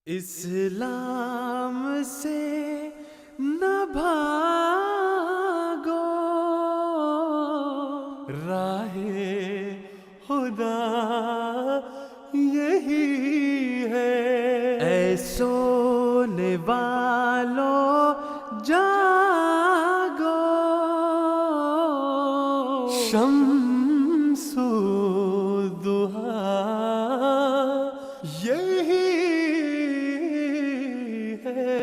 اسلام سے نہ بھاگو، راہ خدا یہی ہے۔ اے سونے والو جاگو، شمس الضحیٰ یہی ہے۔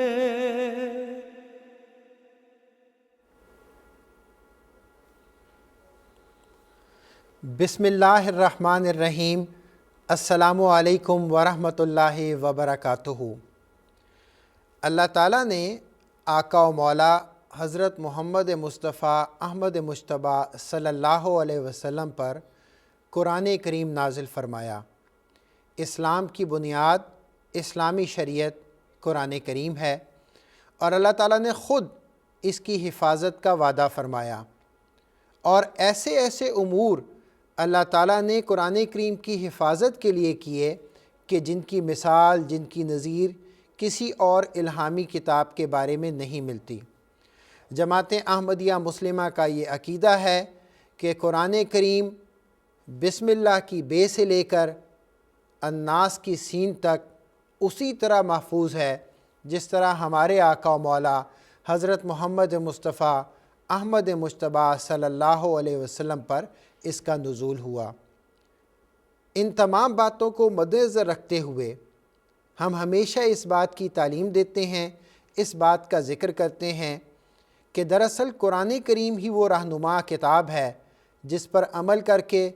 بسم اللہ الرحمن الرحیم۔ السلام علیکم ورحمۃ اللہ وبرکاتہ۔ اللہ تعالیٰ نے آقا و مولا حضرت محمد مصطفیٰ احمد مجتبیٰ صلی اللہ علیہ وسلم پر قرآن کریم نازل فرمایا۔ اسلام کی بنیاد اسلامی شریعت قرآن کریم ہے، اور اللہ تعالیٰ نے خود اس کی حفاظت کا وعدہ فرمایا، اور ایسے ایسے امور اللہ تعالیٰ نے قرآن کریم کی حفاظت کے لیے کیے کہ جن کی مثال، جن کی نظیر کسی اور الہامی کتاب کے بارے میں نہیں ملتی۔ جماعت احمدیہ مسلمہ کا یہ عقیدہ ہے کہ قرآن کریم بسم اللہ کی بے سے لے کر الناس کی سین تک اسی طرح محفوظ ہے جس طرح ہمارے آقا و مولا حضرت محمد مصطفیٰ احمد مجتبیٰ صلی اللہ علیہ وسلم پر اس کا نزول ہوا۔ ان تمام باتوں کو مدنظر رکھتے ہوئے ہم ہمیشہ اس بات کی تعلیم دیتے ہیں، اس بات کا ذکر کرتے ہیں کہ دراصل قرآن کریم ہی وہ رہنما کتاب ہے جس پر عمل کر کے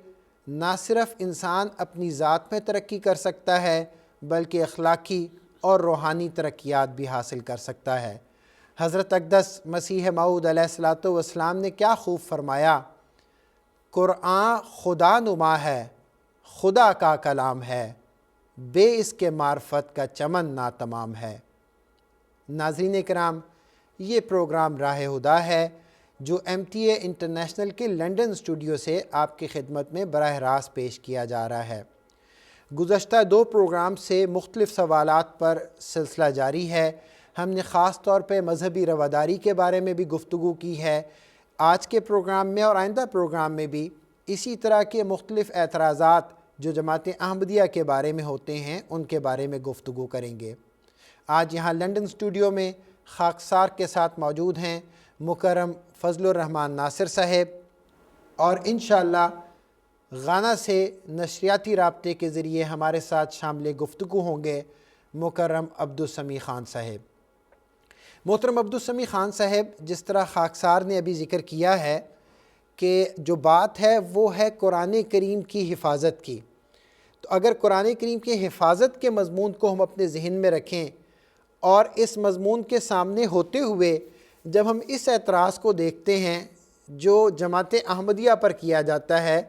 نہ صرف انسان اپنی ذات میں ترقی کر سکتا ہے بلکہ اخلاقی اور روحانی ترقیات بھی حاصل کر سکتا ہے۔ حضرت اقدس مسیح موعود علیہ الصلوۃ والسلام نے کیا خوب فرمایا، قرآن خدا نما ہے، خدا کا کلام ہے، بے اس کے معرفت کا چمن ناتمام ہے۔ ناظرین کرام، یہ پروگرام راہ ہدا ہے جو MTA انٹرنیشنل کے لنڈن اسٹوڈیو سے آپ کی خدمت میں براہ راست پیش کیا جا رہا ہے۔ گزشتہ 2 پروگرام سے مختلف سوالات پر سلسلہ جاری ہے۔ ہم نے خاص طور پہ مذہبی رواداری کے بارے میں بھی گفتگو کی ہے۔ آج کے پروگرام میں اور آئندہ پروگرام میں بھی اسی طرح کے مختلف اعتراضات جو جماعت احمدیہ کے بارے میں ہوتے ہیں ان کے بارے میں گفتگو کریں گے۔ آج یہاں لنڈن اسٹوڈیو میں خاکسار کے ساتھ موجود ہیں مکرم فضل الرحمان ناصر صاحب، اور انشاءاللہ غانا سے نشریاتی رابطے کے ذریعے ہمارے ساتھ شامل گفتگو ہوں گے مکرم عبدالسمیع خان صاحب۔ محترم عبدالسمیع خان صاحب، جس طرح خاکسار نے ابھی ذکر کیا ہے کہ جو بات ہے وہ ہے قرآن کریم کی حفاظت کی، تو اگر قرآن کریم کی حفاظت کے مضمون کو ہم اپنے ذہن میں رکھیں اور اس مضمون کے سامنے ہوتے ہوئے جب ہم اس اعتراض کو دیکھتے ہیں جو جماعت احمدیہ پر کیا جاتا ہے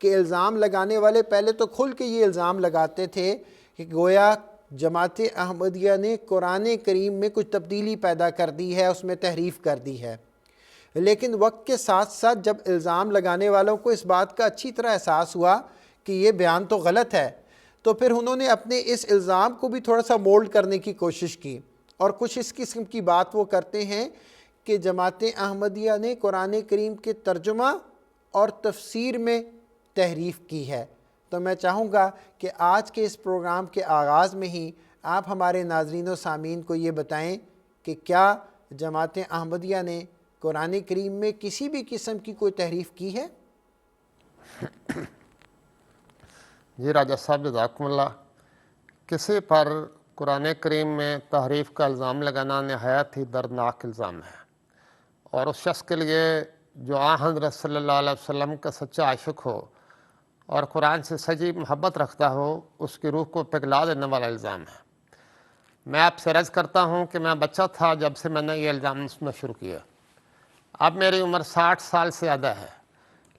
کہ الزام لگانے والے پہلے تو کھل کے یہ الزام لگاتے تھے کہ گویا جماعت احمدیہ نے قرآن کریم میں کچھ تبدیلی پیدا کر دی ہے، اس میں تحریف کر دی ہے، لیکن وقت کے ساتھ ساتھ جب الزام لگانے والوں کو اس بات کا اچھی طرح احساس ہوا کہ یہ بیان تو غلط ہے، تو پھر انہوں نے اپنے اس الزام کو بھی تھوڑا سا مولڈ کرنے کی کوشش کی، اور کچھ اس قسم کی بات وہ کرتے ہیں کہ جماعت احمدیہ نے قرآن کریم کے ترجمہ اور تفسیر میں تحریف کی ہے۔ تو میں چاہوں گا کہ آج کے اس پروگرام کے آغاز میں ہی آپ ہمارے ناظرین و سامعین کو یہ بتائیں کہ کیا جماعت احمدیہ نے قرآن کریم میں کسی بھی قسم کی کوئی تحریف کی ہے؟ جی راجہ صاحب، جزاکم اللہ۔ کسی پر قرآن کریم میں تحریف کا الزام لگانا نہایت ہی دردناک الزام ہے، اور اس شخص کے لیے جو آن حضرت صلی اللہ علیہ وسلم کا سچا عاشق ہو اور قرآن سے سچی محبت رکھتا ہو، اس کی روح کو پگھلا دینے والا الزام ہے۔ میں آپ سے عرض کرتا ہوں کہ میں بچہ تھا جب سے میں نے یہ الزام سننا شروع کیا۔ اب میری عمر 60 سال سے زیادہ ہے،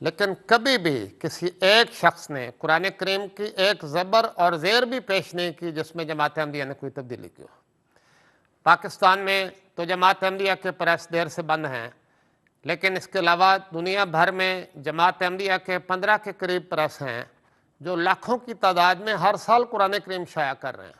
لیکن کبھی بھی کسی ایک شخص نے قرآن کریم کی ایک زبر اور زیر بھی پیش نہیں کی جس میں جماعت احمدیہ نے کوئی تبدیلی کی ہو۔ پاکستان میں تو جماعت احمدیہ کے پریس دیر سے بند ہیں، لیکن اس کے علاوہ دنیا بھر میں جماعت احمدیہ کے 15 کے قریب پریس ہیں جو لاکھوں کی تعداد میں ہر سال قرآن کریم شائع کر رہے ہیں۔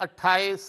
28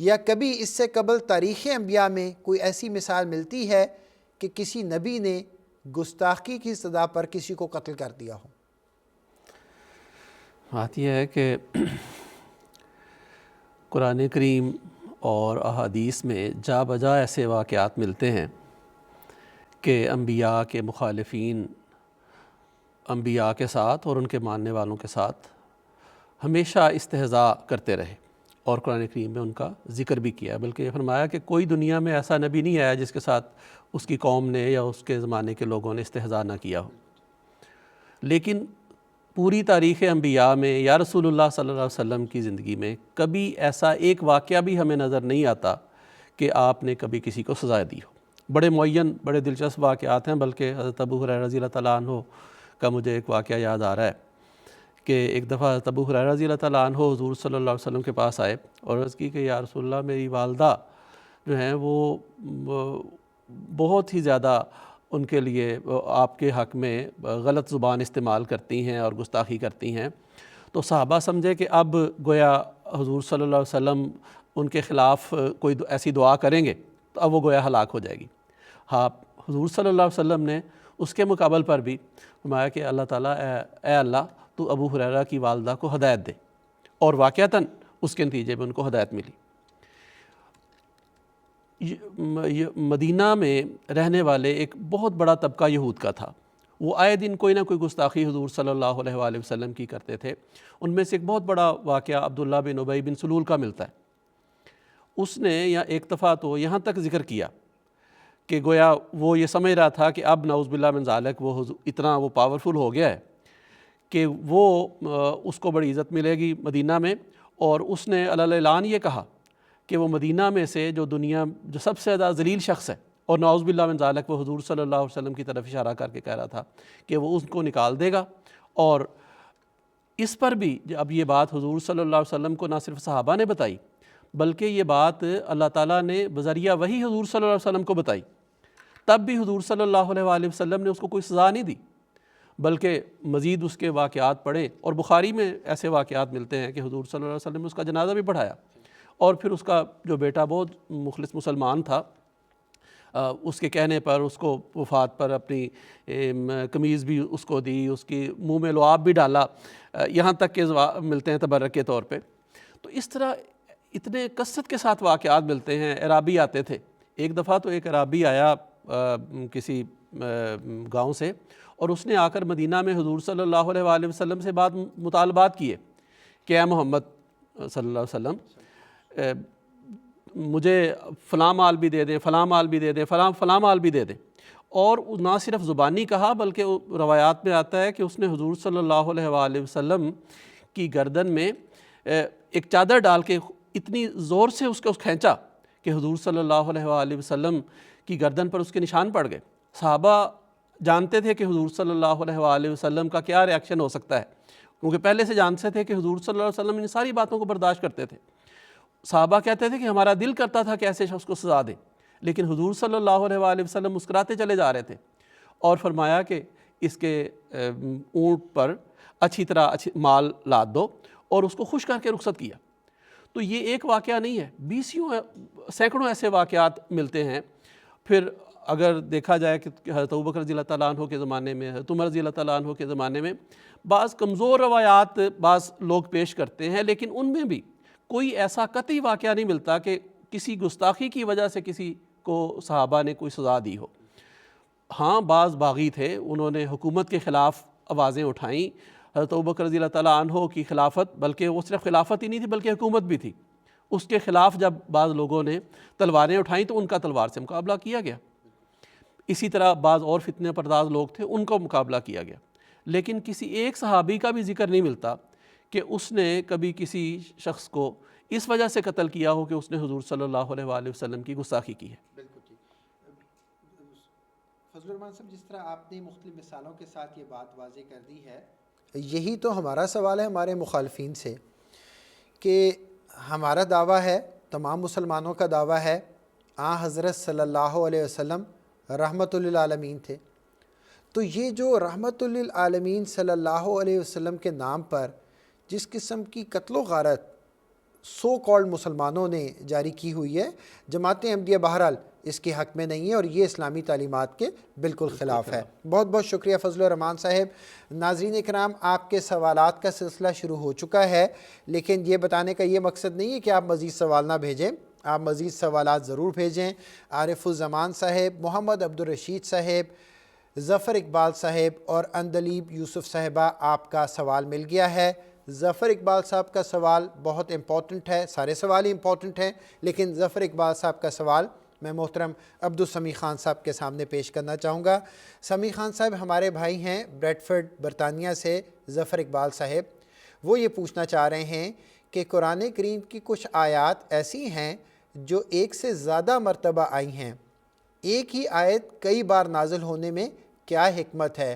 یا کبھی اس سے قبل تاریخ انبیاء میں کوئی ایسی مثال ملتی ہے کہ کسی نبی نے گستاخی کی سزا پر کسی کو قتل کر دیا ہو؟ بات یہ ہے کہ قرآن کریم اور احادیث میں جا بجا ایسے واقعات ملتے ہیں کہ انبیاء کے مخالفین انبیاء کے ساتھ اور ان کے ماننے والوں کے ساتھ ہمیشہ استہزاء کرتے رہے، اور قرآن کریم میں ان کا ذکر بھی کیا، بلکہ یہ فرمایا کہ کوئی دنیا میں ایسا نبی نہیں آیا جس کے ساتھ اس کی قوم نے یا اس کے زمانے کے لوگوں نے استہزاء نہ کیا ہو۔ لیکن پوری تاریخ انبیاء میں یا رسول اللہ صلی اللہ علیہ وسلم کی زندگی میں کبھی ایسا ایک واقعہ بھی ہمیں نظر نہیں آتا کہ آپ نے کبھی کسی کو سزا دی ہو۔ بڑے معین بڑے دلچسپ واقعات ہیں، بلکہ حضرت ابو ہریرہ رضی اللہ تعالیٰ عنہ کا مجھے ایک واقعہ یاد آ رہا ہے کہ ایک دفعہ حضرت ابو ہریرہ رضی اللہ تعالیٰ عنہ حضور صلی اللہ علیہ وسلم کے پاس آئے اور عرض کی کہ یا رسول اللہ، میری والدہ جو ہیں وہ بہت ہی زیادہ ان کے لیے آپ کے حق میں غلط زبان استعمال کرتی ہیں اور گستاخی کرتی ہیں۔ تو صحابہ سمجھے کہ اب گویا حضور صلی اللہ علیہ وسلم ان کے خلاف کوئی ایسی دعا کریں گے تو اب وہ گویا ہلاک ہو جائے گی۔ ہاں، حضور صلی اللہ علیہ وسلم نے اس کے مقابل پر بھی فرمایا کہ اللہ تعالیٰ اے اللہ تو ابو ہریرہ کی والدہ کو ہدایت دے، اور واقعتاً اس کے نتیجے میں ان کو ہدایت ملی۔ مدینہ میں رہنے والے ایک بہت بڑا طبقہ یہود کا تھا، وہ آئے دن کوئی نہ کوئی گستاخی حضور صلی اللہ علیہ وآلہ وسلم کی کرتے تھے۔ ان میں سے ایک بہت بڑا واقعہ عبداللہ بن ابی بن سلول کا ملتا ہے۔ اس نے یا ایک دفعہ تو یہاں تک ذکر کیا کہ گویا وہ یہ سمجھ رہا تھا کہ اب نعوذ باللہ من ذالک وہ اتنا وہ پاورفل ہو گیا ہے کہ وہ اس کو بڑی عزت ملے گی مدینہ میں، اور اس نے علی اعلان یہ کہا کہ وہ مدینہ میں سے جو سب سے زیادہ ذلیل شخص ہے، اور نعوذ باللہ من ذالک وہ حضور صلی اللہ علیہ وسلم کی طرف اشارہ کر کے کہہ رہا تھا کہ وہ اس کو نکال دے گا۔ اور اس پر بھی اب یہ بات حضور صلی اللہ علیہ وسلم کو نہ صرف صحابہ نے بتائی، بلکہ یہ بات اللہ تعالیٰ نے بذریعہ وحی حضور صلی اللہ علیہ وسلم کو بتائی، تب بھی حضور صلی اللہ علیہ وآلہ وسلم نے اس کو کوئی سزا نہیں دی، بلکہ مزید اس کے واقعات پڑھے، اور بخاری میں ایسے واقعات ملتے ہیں کہ حضور صلی اللہ علیہ وسلم نے اس کا جنازہ بھی پڑھایا، اور پھر اس کا جو بیٹا بہت مخلص مسلمان تھا، اس کے کہنے پر اس کو وفات پر اپنی قمیض بھی اس کو دی، اس کی منہ میں لعاب بھی ڈالا، یہاں تک کہ ملتے ہیں تبرک کے طور پہ۔ تو اس طرح اتنے کثرت کے ساتھ واقعات ملتے ہیں۔ عرابی آتے تھے، ایک دفعہ تو ایک عرابی آیا کسی گاؤں سے، اور اس نے آ کر مدینہ میں حضور صلی اللہ علیہ وآلہ وسلم سے مطالبات کیے کہ اے محمد صلی اللہ علیہ وسلم، مجھے فلاں مال بھی دے دیں، فلاں مال بھی دے دیں، فلاں مال بھی دے دیں۔ اور نہ صرف زبانی کہا، بلکہ روایات میں آتا ہے کہ اس نے حضور صلی اللہ علیہ وآلہ وسلم کی گردن میں ایک چادر ڈال کے اتنی زور سے اس کو کھینچا کہ حضور صلی اللہ علیہ وآلہ وسلم کی گردن پر اس کے نشان پڑ گئے۔ صحابہ جانتے تھے کہ حضور صلی اللہ علیہ وآلہ وسلم کا کیا ری ایکشن ہو سکتا ہے، کیونکہ پہلے سے جانتے تھے کہ حضور صلی اللہ علیہ وسلم ان ساری باتوں کو برداشت کرتے تھے۔ صحابہ کہتے تھے کہ ہمارا دل کرتا تھا کہ ایسے شخص کو سزا دیں، لیکن حضور صلی اللہ علیہ وآلہ وسلم مسکراتے چلے جا رہے تھے، اور فرمایا کہ اس کے اونٹ پر اچھی طرح مال لاد دو، اور اس کو خوش کر کے رخصت کیا۔ تو یہ ایک واقعہ نہیں ہے، سینکڑوں ایسے واقعات ملتے ہیں۔ پھر اگر دیکھا جائے کہ حضرت ابوبکر رضی اللہ تعالیٰ عنہ کے زمانے میں، حضرت عمر رضی اللہ تعالیٰ عنہ کے زمانے میں بعض کمزور روایات بعض لوگ پیش کرتے ہیں، لیکن ان میں بھی کوئی ایسا قطعی واقعہ نہیں ملتا کہ کسی گستاخی کی وجہ سے کسی کو صحابہ نے کوئی سزا دی ہو۔ ہاں، بعض باغی تھے، انہوں نے حکومت کے خلاف آوازیں اٹھائیں۔ حضرت ابوبکر رضی اللہ تعالیٰ عنہ کی خلافت، بلکہ وہ صرف خلافت ہی نہیں تھی بلکہ حکومت بھی تھی، اس کے خلاف جب بعض لوگوں نے تلواریں اٹھائیں تو ان کا تلوار سے مقابلہ کیا گیا۔ اسی طرح بعض اور فتنہ پرداز لوگ تھے، ان کو مقابلہ کیا گیا۔ لیکن کسی ایک صحابی کا بھی ذکر نہیں ملتا کہ اس نے کبھی کسی شخص کو اس وجہ سے قتل کیا ہو کہ اس نے حضور صلی اللہ علیہ وآلہ وسلم کی گستاخی کی ہے۔ بالکل ٹھیک۔ فضل الرحمان صاحب، جس طرح آپ نے مختلف مثالوں کے ساتھ یہ بات واضح کر دی ہے، یہی تو ہمارا سوال ہے ہمارے مخالفین سے کہ ہمارا دعویٰ ہے، تمام مسلمانوں کا دعویٰ ہے، حضرت صلی اللہ علیہ وسلم رحمت للعالمین تھے، تو یہ جو رحمت للعالمین صلی اللہ علیہ وسلم کے نام پر جس قسم کی قتل و غارت سو کالڈ مسلمانوں نے جاری کی ہوئی ہے، جماعت احمدیہ بہرحال اس کے حق میں نہیں ہے اور یہ اسلامی تعلیمات کے بالکل خلاف ہے۔ بہت بہت شکریہ فضل الرحمان صاحب۔ ناظرین اکرام، آپ کے سوالات کا سلسلہ شروع ہو چکا ہے، لیکن یہ بتانے کا یہ مقصد نہیں ہے کہ آپ مزید سوال نہ بھیجیں، آپ مزید سوالات ضرور بھیجیں۔ عارف الزمان صاحب، محمد عبدالرشید صاحب، ظفر اقبال صاحب اور اندلیب یوسف صاحبہ، آپ کا سوال مل گیا ہے۔ ظفر اقبال صاحب کا سوال بہت امپورٹنٹ ہے، سارے سوال ہی امپورٹنٹ ہیں، لیکن ظفر اقبال صاحب کا سوال میں محترم عبدالسمیع خان صاحب کے سامنے پیش کرنا چاہوں گا۔ سمیع خان صاحب ہمارے بھائی ہیں بریڈفرڈ برطانیہ سے، ظفر اقبال صاحب، وہ یہ پوچھنا چاہ رہے ہیں کہ قرآن کریم کی کچھ آیات ایسی ہیں جو ایک سے زیادہ مرتبہ آئی ہیں، ایک ہی آیت کئی بار نازل ہونے میں کیا حکمت ہے؟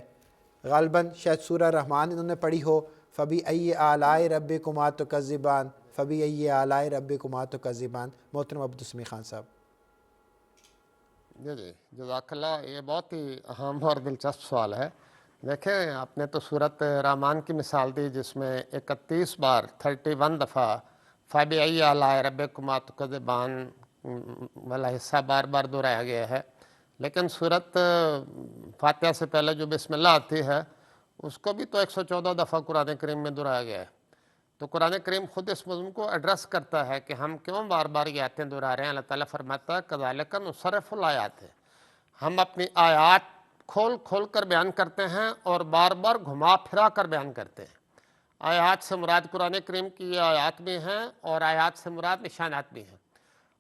غالباً شاید سورہ رحمان انہوں نے پڑھی ہو، فَبِأَيِّ آلَاءِ رَبِّكُمَا تُكَذِّبَانِ، فَبِأَيِّ آلَاءِ رَبِّكُمَا تُكَذِّبَانِ۔ محترم عبدالسمیع خان صاحب۔ جی جزاک اللہ، یہ بہت ہی اہم اور دلچسپ سوال ہے۔ دیکھیں، آپ نے تو سورۃ رحمان کی مثال دی جس میں 31 بار 31 دفعہ فَبِأَيِّ آلَاءِ رَبِّكُمَا تُكَذِّبَانِ والا حصہ بار بار دہرایا گیا ہے، لیکن سورۃ فاتحہ سے پہلے جو بسم اللہ آتی ہے اس کو بھی تو 114 دفعہ قرآن کریم میں دہرایا گیا ہے۔ تو قرآن کریم خود اس موضوع کو ایڈریس کرتا ہے کہ ہم کیوں بار بار یہ آیتیں دہرا رہے ہیں۔ اللہ تعالیٰ فرماتا ہے کَذَلِکَ نُصَرِّفُ الْآیَاتِ، ہم اپنی آیات کھول کھول کر بیان کرتے ہیں اور بار بار گھما پھرا کر بیان کرتے ہیں۔ آیات سے مراد قرآن کریم کی یہ آیات بھی ہیں اور آیات سے مراد نشانات بھی ہیں۔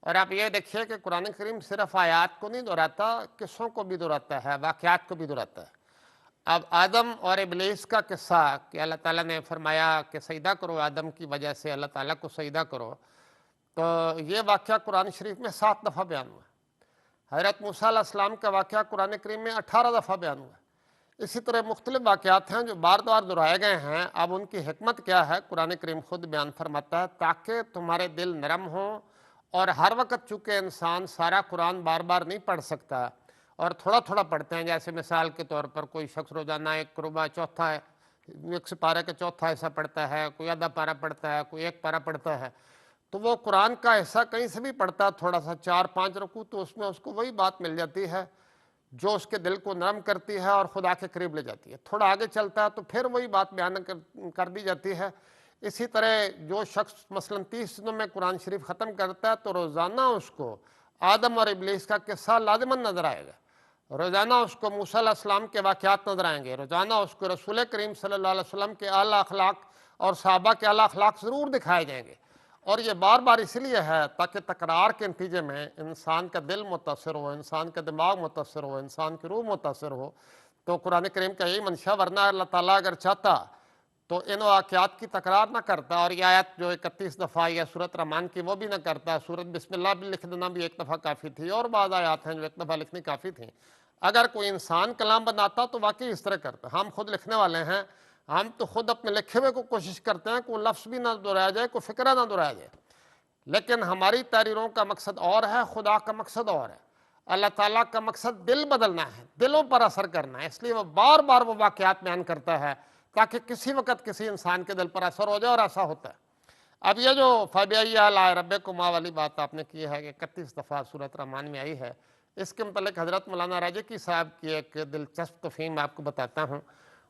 اور آپ یہ دیکھیے کہ قرآن کریم صرف آیات کو نہیں دہراتا، قصوں کو بھی دہراتا ہے، واقعات کو بھی دہراتا ہے۔ اب آدم اور ابلیس کا قصہ کہ اللہ تعالیٰ نے فرمایا کہ سجدہ کرو، آدم کی وجہ سے اللہ تعالیٰ کو سجدہ کرو، تو یہ واقعہ قرآن شریف میں 7 دفعہ بیان ہوا ہے۔ حضرت موسیٰ علیہ السلام کا واقعہ قرآن کریم میں 18 دفعہ بیان ہوا ہے۔ اسی طرح مختلف واقعات ہیں جو بار بار دہرائے گئے ہیں۔ اب ان کی حکمت کیا ہے قرآن کریم خود بیان فرماتا ہے، تاکہ تمہارے دل نرم ہوں، اور ہر وقت چونکہ انسان سارا قرآن بار بار نہیں پڑھ سکتا اور تھوڑا تھوڑا پڑھتے ہیں، جیسے مثال کے طور پر کوئی شخص روزانہ ایک ربع چوتھا ہے، ایک سپارہ کا چوتھا حصہ پڑھتا ہے، کوئی آدھا پارہ پڑھتا ہے، کوئی ایک پارہ پڑھتا ہے، تو وہ قرآن کا حصہ کہیں سے بھی پڑھتا ہے تھوڑا سا 4-5 رکوع، تو اس میں اس کو وہی بات مل جاتی ہے جو اس کے دل کو نرم کرتی ہے اور خدا کے قریب لے جاتی ہے۔ تھوڑا آگے چلتا ہے تو پھر وہی بات بیان کر دی جاتی ہے۔ اسی طرح جو شخص مثلاً 30 دنوں میں قرآن شریف ختم کرتا ہے تو روزانہ اس کو آدم اور ابلیس کا قصہ لازماً نظر آئے گا، روزانہ اس کو موسیٰ علیہ السلام کے واقعات نظر آئیں گے، روزانہ اس کو رسول کریم صلی اللہ علیہ وسلم کے اعلیٰ اخلاق اور صحابہ کے اعلیٰ اخلاق ضرور دکھائے جائیں گے۔ اور یہ بار بار اس لیے ہے تاکہ تکرار کے نتیجے میں انسان کا دل متاثر ہو، انسان کا دماغ متاثر ہو، انسان کی روح متاثر ہو۔ تو قرآن کریم کا یہی منشا، ورنہ اللہ تعالیٰ اگر چاہتا تو ان واقعات کی تکرار نہ کرتا، اور یہ آیت جو 31 دفعہ یا سورۃ رحمان کی وہ بھی نہ کرتا، سورۃ بسم اللہ بھی لکھ دینا بھی ایک دفعہ کافی تھی، اور بعض آیات ہیں جو ایک دفعہ لکھنی کافی تھیں۔ اگر کوئی انسان کلام بناتا تو واقعی اس طرح کرتا۔ ہم خود لکھنے والے ہیں، ہم تو خود اپنے لکھے ہوئے کو کوشش کرتے ہیں کوئی لفظ بھی نہ دہرایا جائے، کوئی فقرہ نہ دہرایا جائے، لیکن ہماری تحریروں کا مقصد اور ہے، خدا کا مقصد اور ہے۔ اللہ تعالیٰ کا مقصد دل بدلنا ہے، دلوں پر اثر کرنا ہے، اس لیے وہ بار بار وہ واقعات بیان کرتا ہے تاکہ کسی وقت کسی انسان کے دل پر اثر ہو جائے، اور ایسا ہوتا ہے۔ اب یہ جو فَبِأَيِّ آلَاءِ رَبِّكُمَا والی بات آپ نے کی ہے کہ 31 دفعہ سورۃ رحمان میں آئی ہے، اس کے متعلق حضرت مولانا راجکی صاحب کی ایک دلچسپ تفہیم آپ کو بتاتا ہوں۔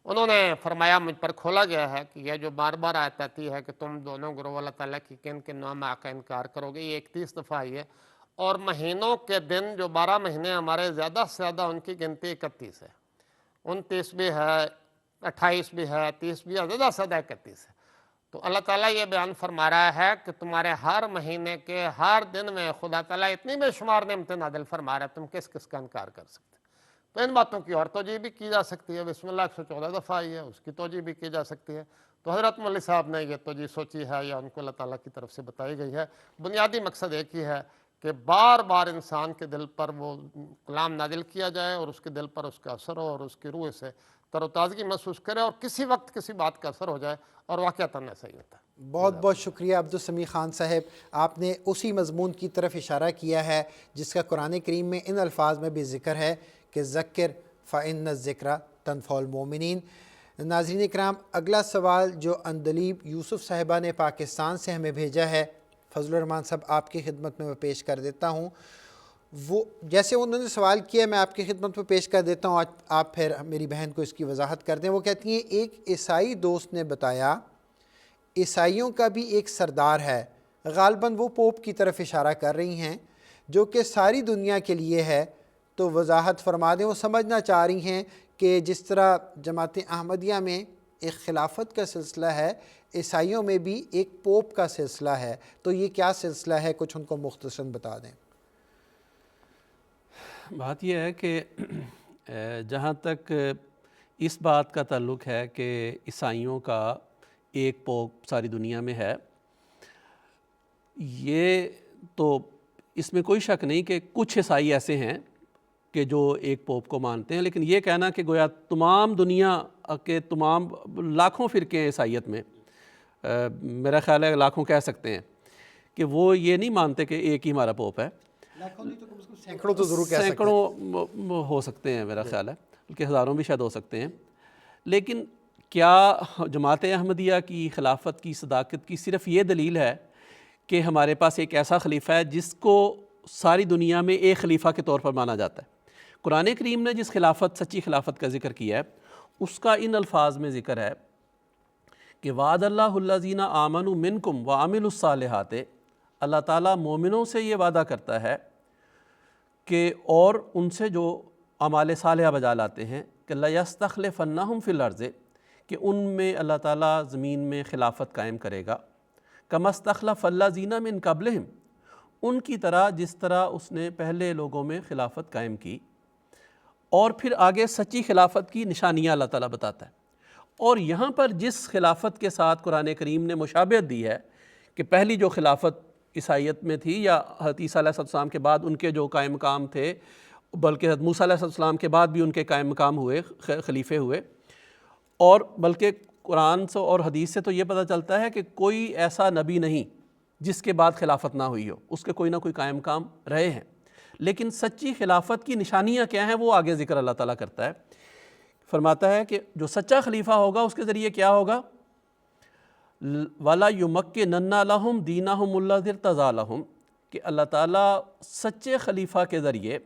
انہوں نے فرمایا، مجھ پر کھولا گیا ہے کہ یہ جو بار بار آیت آتی ہے کہ تم دونوں گروہ اللہ تعالیٰ کی کن کن نعماء کا انکار کرو گے، یہ 31 دفعہ آئی ہے، اور مہینوں کے دن جو 12 مہینے ہمارے زیادہ سے زیادہ ان کی گنتی 31 ہے، 29 بھی ہے، 28 بھی ہے، 30 بھی ہے، زیادہ سے زیادہ 31 ہے۔ تو اللہ تعالیٰ یہ بیان فرما رہا ہے کہ تمہارے ہر مہینے کے ہر دن میں خدا تعالیٰ اتنی بے شمار نعمتیں نازل فرما رہا ہے، تم کس کس کا انکار کر سکتے؟ تو ان باتوں کی اور توجیہ بھی کی جا سکتی ہے۔ بسم اللہ 114 دفعہ آئی ہے، اس کی توجیہ بھی کی جا سکتی ہے۔ تو حضرت مولوی صاحب نے یہ توجیہ سوچی ہے یا ان کو اللہ تعالیٰ کی طرف سے بتائی گئی ہے، بنیادی مقصد ایک ہی ہے کہ بار بار انسان کے دل پر وہ کلام نازل کیا جائے اور اس کے دل پر اس کا اثر ہو اور اس کی روح سے تر و تازگی محسوس کرے، اور کسی وقت کسی بات کا اثر ہو جائے، اور واقعتاً ایسا ہی ہوتا ہے۔ بہت بہت شکریہ عبدالسمیع خان صاحب، آپ نے اسی مضمون کی طرف اشارہ کیا ہے جس کا قرآن کریم میں ان الفاظ میں بھی ذکر ہے کہ ذکر فإن الذکر تنفع المؤمنین۔ ناظرین اکرام، اگلا سوال جو اندلیب یوسف صاحبہ نے پاکستان سے ہمیں بھیجا ہے فضل الرحمان صاحب آپ کی خدمت میں پیش کر دیتا ہوں. وہ جیسے انہوں نے سوال کیا میں آپ کی خدمت میں پیش کر دیتا ہوں, آپ پھر میری بہن کو اس کی وضاحت کر دیں. وہ کہتی ہیں ایک عیسائی دوست نے بتایا عیسائیوں کا بھی ایک سردار ہے, غالباً وہ پوپ کی طرف اشارہ کر رہی ہیں, جو کہ ساری دنیا کے لیے ہے, تو وضاحت فرما دیں. وہ سمجھنا چاہ رہی ہیں کہ جس طرح جماعت احمدیہ میں ایک خلافت کا سلسلہ ہے, عیسائیوں میں بھی ایک پوپ کا سلسلہ ہے, تو یہ کیا سلسلہ ہے, کچھ ان کو مختصراً بتا دیں. بات یہ ہے کہ جہاں تک اس بات کا تعلق ہے کہ عیسائیوں کا ایک پوپ ساری دنیا میں ہے, یہ تو اس میں کوئی شک نہیں کہ کچھ عیسائی ایسے ہیں کہ جو ایک پوپ کو مانتے ہیں, لیکن یہ کہنا کہ گویا تمام دنیا کے تمام لاکھوں فرقے ہیں عیسائیت میں, میرا خیال ہے لاکھوں کہہ سکتے ہیں, کہ وہ یہ نہیں مانتے کہ ایک ہی ہمارا پوپ ہے. سینکڑوں تو ضرور کہہ سکتے ہیں, سینکڑوں ہو سکتے ہیں میرا خیال ہے, بلکہ ہزاروں بھی شاید ہو سکتے ہیں. لیکن کیا جماعت احمدیہ کی خلافت کی صداقت کی صرف یہ دلیل ہے کہ ہمارے پاس ایک ایسا خلیفہ ہے جس کو ساری دنیا میں ایک خلیفہ کے طور پر مانا جاتا ہے؟ قرآن کریم نے جس خلافت, سچی خلافت کا ذکر کیا ہے, اس کا ان الفاظ میں ذکر ہے کہ وعد اللہ الذین آمنوا منکم وعملوا الصالحات. اللہ تعالیٰ مومنوں سے یہ وعدہ کرتا ہے کہ اور ان سے جو اعمال صالحہ بجا لاتے ہیں کہ لَيَسْتَخْلِفَنَّهُمْ فِي الْأَرْضِ, کہ ان میں اللہ تعالیٰ زمین میں خلافت قائم کرے گا. كَمَا اسْتَخْلَفَ الَّذِينَ مِن قَبْلِهِمْ, ان کی طرح جس طرح اس نے پہلے لوگوں میں خلافت قائم کی. اور پھر آگے سچی خلافت کی نشانیاں اللہ تعالیٰ بتاتا ہے. اور یہاں پر جس خلافت کے ساتھ قرآن کریم نے مشابہت دی ہے کہ پہلی جو خلافت عیسائیت میں تھی یا حضرت عیسیٰ علیہ السلام کے بعد ان کے جو قائم مقام تھے, بلکہ حضرت موسیٰ علیہ السلام کے بعد بھی ان کے قائم مقام ہوئے, خلیفے ہوئے, اور بلکہ قرآن سے اور حدیث سے تو یہ پتہ چلتا ہے کہ کوئی ایسا نبی نہیں جس کے بعد خلافت نہ ہوئی ہو, اس کے کوئی نہ کوئی قائم مقام رہے ہیں. لیکن سچی خلافت کی نشانیاں کیا ہیں وہ آگے ذکر اللہ تعالیٰ کرتا ہے. فرماتا ہے کہ جو سچا خلیفہ ہوگا اس کے ذریعے کیا ہوگا, وَلَا يُمَكِّنَنَّ لَهُمْ دِينَهُمُ الَّذِي ارْتَضَىٰ لَهُمْ, کہ اللہ تعالیٰ سچے خلیفہ کے ذریعے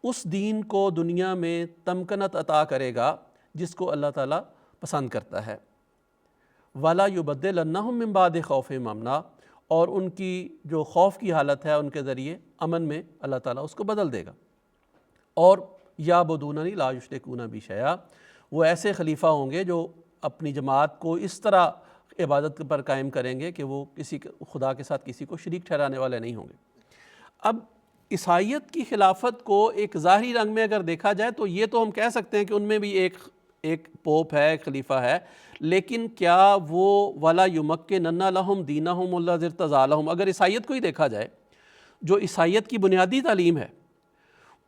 اس دین کو دنیا میں تمکنت عطا کرے گا جس کو اللہ تعالیٰ پسند کرتا ہے. وَلَا يُبَدِّلَنَّهُمْ مِن بَعْدِ خَوْفِهِمْ أَمْنًا, اور ان کی جو خوف کی حالت ہے ان کے ذریعے امن میں اللہ تعالیٰ اس کو بدل دے گا. اور یعبدوننی لا یشرکون بی شیئا, وہ ایسے خلیفہ ہوں گے جو اپنی جماعت کو اس طرح عبادت پر قائم کریں گے کہ وہ کسی خدا کے ساتھ کسی کو شریک ٹھہرانے والے نہیں ہوں گے. اب عیسائیت کی خلافت کو ایک ظاہری رنگ میں اگر دیکھا جائے تو یہ تو ہم کہہ سکتے ہیں کہ ان میں بھی ایک پوپ ہے, ایک خلیفہ ہے, لیکن کیا وہ وَلَا يُمَكِّنَنَّ لَهُمْ دِينَهُمُ الَّذِي ارْتَضَىٰ لَهُمْ, اگر عیسائیت کو ہی دیکھا جائے جو عیسائیت کی بنیادی تعلیم ہے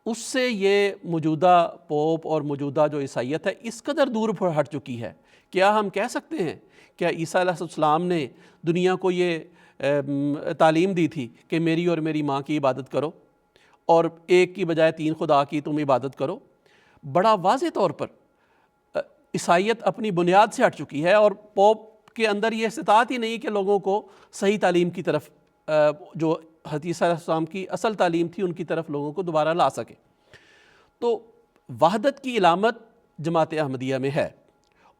اس سے یہ موجودہ پوپ اور موجودہ جو عیسائیت ہے اس قدر دور ہٹ چکی ہے, کیا ہم کہہ سکتے ہیں کیا عیسیٰ علیہ السلام نے دنیا کو یہ تعلیم دی تھی کہ میری اور میری ماں کی عبادت کرو اور ایک کی بجائے 3 خدا کی تم عبادت کرو؟ بڑا واضح طور پر عیسائیت اپنی بنیاد سے ہٹ چکی ہے, اور پوپ کے اندر یہ استطاعت ہی نہیں کہ لوگوں کو صحیح تعلیم کی طرف, جو حضرت عیسیٰ علیہ السلام کی اصل تعلیم تھی ان کی طرف لوگوں کو دوبارہ لا سکے. تو وحدت کی علامت جماعت احمدیہ میں ہے,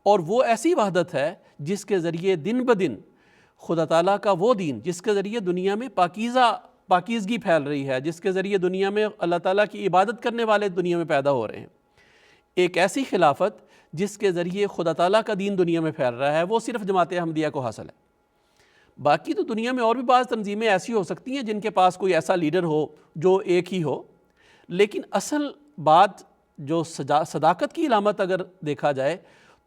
اور وہ ایسی وحدت ہے جس کے ذریعے دن بدن خدا تعالیٰ کا وہ دین جس کے ذریعے دنیا میں پاکیزگی پھیل رہی ہے, جس کے ذریعے دنیا میں اللہ تعالیٰ کی عبادت کرنے والے دنیا میں پیدا ہو رہے ہیں. ایک ایسی خلافت جس کے ذریعے خدا تعالیٰ کا دین دنیا میں پھیل رہا ہے وہ صرف جماعت احمدیہ کو حاصل ہے. باقی تو دنیا میں اور بھی بعض تنظیمیں ایسی ہو سکتی ہیں جن کے پاس کوئی ایسا لیڈر ہو جو ایک ہی ہو, لیکن اصل بات جو صداقت کی علامت اگر دیکھا جائے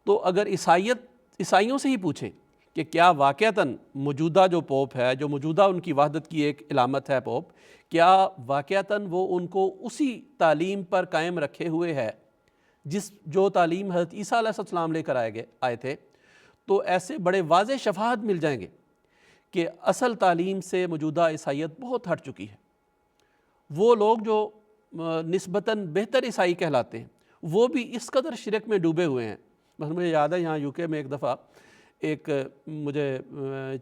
تو اگر عیسائیوں سے ہی پوچھیں کہ کیا واقعتاً موجودہ جو پوپ ہے, جو موجودہ ان کی وحدت کی ایک علامت ہے پوپ, کیا واقعتاً وہ ان کو اسی تعلیم پر قائم رکھے ہوئے ہے جو تعلیم حضرت عیسیٰ علیہ السلام لے کر آئے تھے, تو ایسے بڑے واضح شفاہت مل جائیں گے کہ اصل تعلیم سے موجودہ عیسائیت بہت ہٹ چکی ہے. وہ لوگ جو نسبتاً بہتر عیسائی کہلاتے ہیں وہ بھی اس قدر شرک میں ڈوبے ہوئے ہیں. مثلا مجھے یاد ہے یہاں UK میں ایک دفعہ ایک مجھے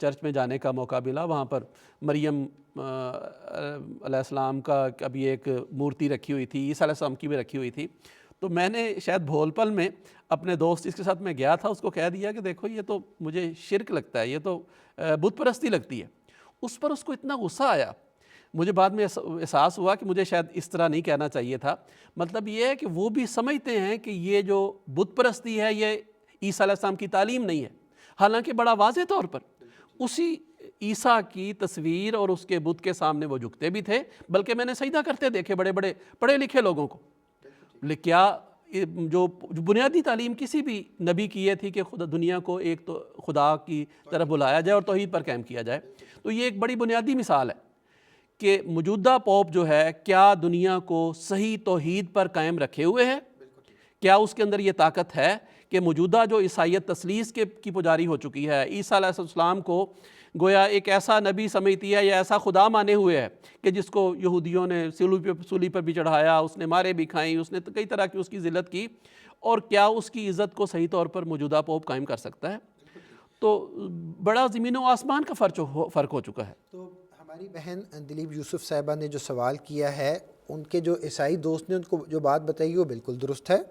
چرچ میں جانے کا موقع ملا، وہاں پر مریم علیہ السلام کا ابھی ایک مورتی رکھی ہوئی تھی، عیسیٰ علیہ السلام کی بھی رکھی ہوئی تھی. تو میں نے شاید بھول پل میں اپنے دوست جس کے ساتھ میں گیا تھا اس کو کہہ دیا کہ دیکھو یہ تو مجھے شرک لگتا ہے، یہ تو بت پرستی لگتی ہے. اس پر اس کو اتنا غصہ آیا. مجھے بعد میں احساس ہوا کہ مجھے شاید اس طرح نہیں کہنا چاہیے تھا. مطلب یہ ہے کہ وہ بھی سمجھتے ہیں کہ یہ جو بت پرستی ہے یہ عیسیٰ علیہ السلام کی تعلیم نہیں ہے، حالانکہ بڑا واضح طور پر اسی عیسیٰ کی تصویر اور اس کے بت کے سامنے وہ جھکتے بھی تھے، بلکہ میں نے سجدہ کرتے دیکھے بڑے بڑے پڑھے لکھے لوگوں کو. کیا جو بنیادی تعلیم کسی بھی نبی کی یہ تھی کہ خدا دنیا کو ایک تو خدا کی طرف بلایا جائے اور توحید پر قائم کیا جائے. تو یہ ایک بڑی بنیادی مثال ہے کہ موجودہ پوپ جو ہے کیا دنیا کو صحیح توحید پر قائم رکھے ہوئے ہے؟ کیا اس کے اندر یہ طاقت ہے کہ موجودہ جو عیسائیت تثلیث کی پجاری ہو چکی ہے، عیسیٰ علیہ السلام کو گویا ایک ایسا نبی سمجھتی ہے یا ایسا خدا مانے ہوئے ہے کہ جس کو یہودیوں نے سولی پر بھی چڑھایا، اس نے مارے بھی کھائیں، اس نے کئی طرح کی اس کی ذلت کی، اور کیا اس کی عزت کو صحیح طور پر موجودہ پوپ قائم کر سکتا ہے؟ تو بڑا زمین و آسمان کا فرق ہو چکا ہے. تو ہماری بہن دلیپ یوسف صاحبہ نے جو سوال کیا ہے، ان کے جو عیسائی دوست نے ان کو جو بات بتائی وہ بالکل درست ہے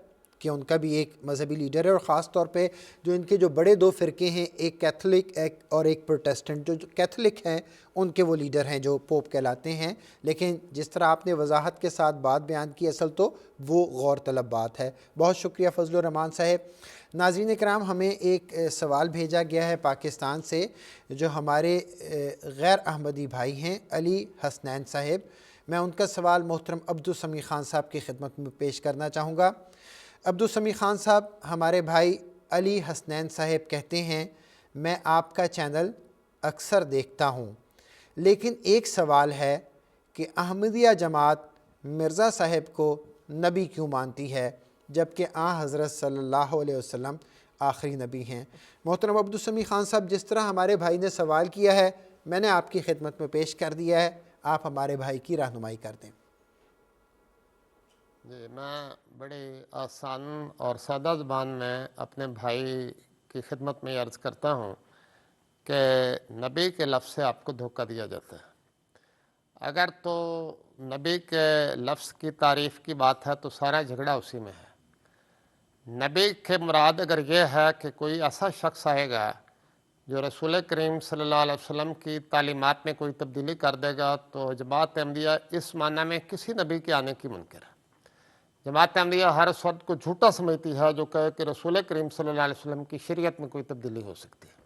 کہ ان کا بھی ایک مذہبی لیڈر ہے، اور خاص طور پہ جو ان کے جو بڑے دو فرقے ہیں، ایک کیتھولک اور ایک پروٹیسٹنٹ، جو کیتھولک ہیں ان کے وہ لیڈر ہیں جو پوپ کہلاتے ہیں. لیکن جس طرح آپ نے وضاحت کے ساتھ بات بیان کی، اصل تو وہ غور طلب بات ہے. بہت شکریہ فضل الرحمان صاحب. ناظرین کرام، ہمیں ایک سوال بھیجا گیا ہے پاکستان سے جو ہمارے غیر احمدی بھائی ہیں علی حسنین صاحب. میں ان کا سوال محترم عبدالسمیع خان صاحب کی خدمت میں پیش کرنا چاہوں گا. عبدالسمیع خان صاحب، ہمارے بھائی علی حسنین صاحب کہتے ہیں میں آپ کا چینل اکثر دیکھتا ہوں، لیکن ایک سوال ہے کہ احمدیہ جماعت مرزا صاحب کو نبی کیوں مانتی ہے جبکہ حضرت صلی اللہ علیہ وسلم آخری نبی ہیں؟ محترم عبدالسمیع خان صاحب، جس طرح ہمارے بھائی نے سوال کیا ہے میں نے آپ کی خدمت میں پیش کر دیا ہے، آپ ہمارے بھائی کی رہنمائی کر دیں. جی، میں بڑی آسان اور سادہ زبان میں اپنے بھائی کی خدمت میں عرض کرتا ہوں کہ نبی کے لفظ سے آپ کو دھوکہ دیا جاتا ہے. اگر تو نبی کے لفظ کی تعریف کی بات ہے تو سارا جھگڑا اسی میں ہے. نبی کے مراد اگر یہ ہے کہ کوئی ایسا شخص آئے گا جو رسول کریم صلی اللہ علیہ وسلم کی تعلیمات میں کوئی تبدیلی کر دے گا، تو جماعت احمدیہ اس معنی میں کسی نبی کے آنے کی منکر ہے. جماعت احمدیہ ہر اس وقت کو جھوٹا سمجھتی ہے جو کہے کہ رسول کریم صلی اللہ علیہ وسلم کی شریعت میں کوئی تبدیلی ہو سکتی ہے.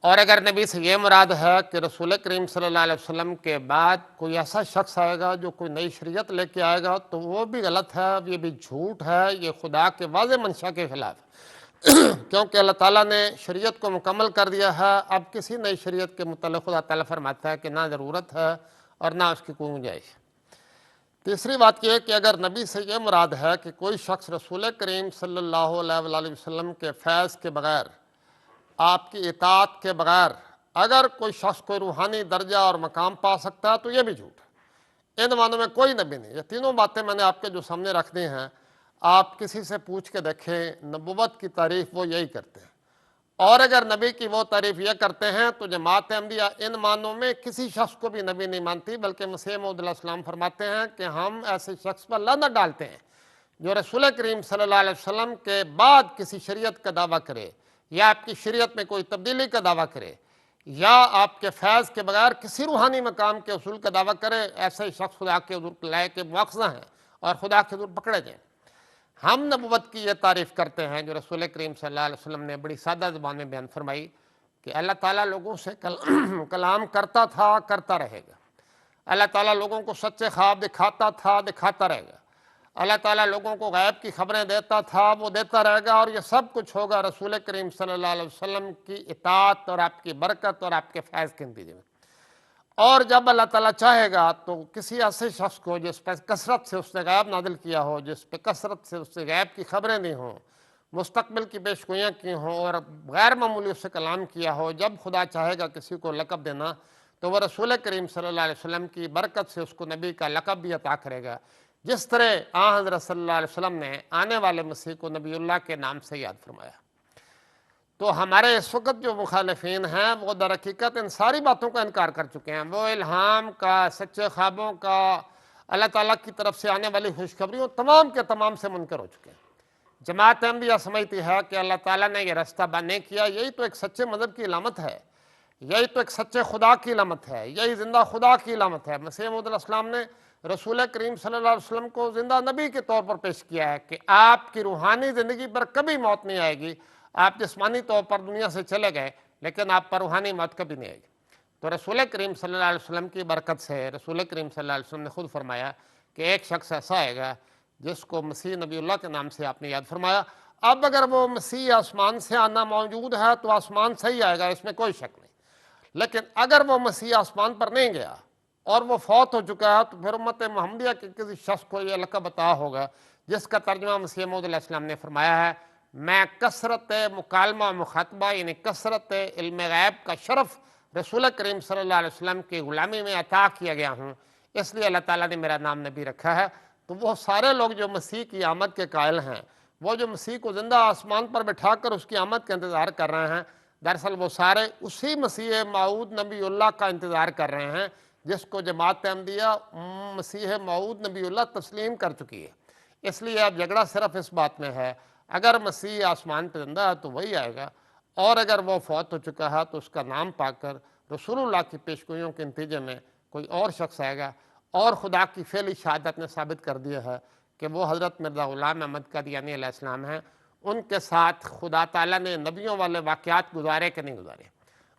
اور اگر نبی سے یہ مراد ہے کہ رسول کریم صلی اللہ علیہ وسلم کے بعد کوئی ایسا شخص آئے گا جو کوئی نئی شریعت لے کے آئے گا، تو وہ بھی غلط ہے، یہ بھی جھوٹ ہے، یہ خدا کے واضح منشا کے خلاف ہے. کیونکہ اللہ تعالیٰ نے شریعت کو مکمل کر دیا ہے. اب کسی نئی شریعت کے متعلق خدا تعالیٰ فرماتا ہے کہ نہ ضرورت ہے اور نہ اس کی کوئی گنجائش. تیسری بات یہ ہے کہ اگر نبی سے یہ مراد ہے کہ کوئی شخص رسول کریم صلی اللہ علیہ وآلہ وسلم کے فیض کے بغیر، آپ کی اطاعت کے بغیر اگر کوئی شخص کوئی روحانی درجہ اور مقام پا سکتا ہے تو یہ بھی جھوٹ ہے. ان معنوں میں کوئی نبی نہیں. یہ تینوں باتیں میں نے آپ کے جو سامنے رکھ دی ہیں، آپ کسی سے پوچھ کے دیکھیں، نبوت کی تعریف وہ یہی کرتے ہیں. اور اگر نبی کی وہ تعریف یہ کرتے ہیں تو جماعت احمدیہ ان معنوں میں کسی شخص کو بھی نبی نہیں مانتی، بلکہ مسیح موعود علیہ السلام فرماتے ہیں کہ ہم ایسے شخص پر لعنت ڈالتے ہیں جو رسول کریم صلی اللہ علیہ وسلم کے بعد کسی شریعت کا دعویٰ کرے، یا آپ کی شریعت میں کوئی تبدیلی کا دعویٰ کرے، یا آپ کے فیض کے بغیر کسی روحانی مقام کے اصول کا دعویٰ کرے. ایسے شخص خدا کے حضور لائے کے مواخذہ ہیں اور خدا کے حضور پکڑے جائیں. ہم نبوت کی یہ تعریف کرتے ہیں جو رسول کریم صلی اللہ علیہ وسلم نے بڑی سادہ زبان میں بیان فرمائی کہ اللہ تعالیٰ لوگوں سے کلام کرتا تھا، کرتا رہے گا. اللہ تعالیٰ لوگوں کو سچے خواب دکھاتا تھا، دکھاتا رہے گا. اللہ تعالیٰ لوگوں کو غیب کی خبریں دیتا تھا، وہ دیتا رہے گا. اور یہ سب کچھ ہوگا رسول کریم صلی اللہ علیہ وسلم کی اطاعت اور آپ کی برکت اور آپ کے فیض کے نتیجے میں. اور جب اللہ تعالیٰ چاہے گا تو کسی ایسے شخص کو جس پہ کثرت سے اس نے غیب نازل کیا ہو، جس پہ کثرت سے اس سے غیب کی خبریں دی ہوں، مستقبل کی پیشگوئیاں کی ہوں اور غیر معمولی اس سے کلام کیا ہو، جب خدا چاہے گا کسی کو لقب دینا تو وہ رسول کریم صلی اللہ علیہ وسلم کی برکت سے اس کو نبی کا لقب بھی عطا کرے گا. جس طرح حضرت صلی اللہ علیہ وسلم نے آنے والے مسیح کو نبی اللہ کے نام سے یاد فرمایا. تو ہمارے اس وقت جو مخالفین ہیں وہ در حقیقت ان ساری باتوں کا انکار کر چکے ہیں. وہ الہام کا، سچے خوابوں کا، اللہ تعالیٰ کی طرف سے آنے والی خوشخبریوں تمام کے تمام سے منکر ہو چکے ہیں. جماعت احمدیہ سمجھتی ہے کہ اللہ تعالیٰ نے یہ راستہ بند نہیں کیا. یہی تو ایک سچے مذہب کی علامت ہے، یہی تو ایک سچے خدا کی علامت ہے، یہی زندہ خدا کی علامت ہے. مسیح موعود علیہ السلام نے رسول کریم صلی اللہ علیہ وسلم کو زندہ نبی کے طور پر پیش کیا ہے کہ آپ کی روحانی زندگی پر کبھی موت نہیں آئے گی. آپ جسمانی طور پر دنیا سے چلے گئے لیکن آپ پر روحانی موت کبھی نہیں آئے گی. تو رسول کریم صلی اللہ علیہ وسلم کی برکت سے رسول کریم صلی اللہ علیہ وسلم نے خود فرمایا کہ ایک شخص ایسا آئے گا جس کو مسیح نبی اللہ کے نام سے آپ نے یاد فرمایا. اب اگر وہ مسیح آسمان سے آنا موجود ہے تو آسمان سے ہی آئے گا، اس میں کوئی شک نہیں. لیکن اگر وہ مسیح آسمان پر نہیں گیا اور وہ فوت ہو چکا ہے تو پھر امت محمدیہ کے کسی شخص کو یہ لقب عطا ہوگا جس کا ترجمہ مسیح موعود علیہ السلام نے فرمایا ہے، میں کثرت مکالمہ مخاطبہ یعنی کثرت علم غیب کا شرف رسول کریم صلی اللہ علیہ وسلم کی غلامی میں عطا کیا گیا ہوں، اس لیے اللہ تعالیٰ نے میرا نام نبی رکھا ہے. تو وہ سارے لوگ جو مسیح کی آمد کے قائل ہیں، وہ جو مسیح کو زندہ آسمان پر بٹھا کر اس کی آمد کا انتظار کر رہے ہیں، دراصل وہ سارے اسی مسیح موعود نبی اللہ کا انتظار کر رہے ہیں جس کو جماعت احمدیہ مسیح موعود نبی اللہ تسلیم کر چکی ہے. اس لیے اب جھگڑا صرف اس بات میں ہے، اگر مسیح آسمان پہ زندہ ہے تو وہی آئے گا، اور اگر وہ فوت ہو چکا ہے تو اس کا نام پا کر رسول اللہ کی پیشگوئیوں کے نتیجے میں کوئی اور شخص آئے گا. اور خدا کی فعلی شہادت نے ثابت کر دیا ہے کہ وہ حضرت مرزا غلام احمد قادیانی علیہ السلام ہیں. ان کے ساتھ خدا تعالیٰ نے نبیوں والے واقعات گزارے کہ نہیں گزارے،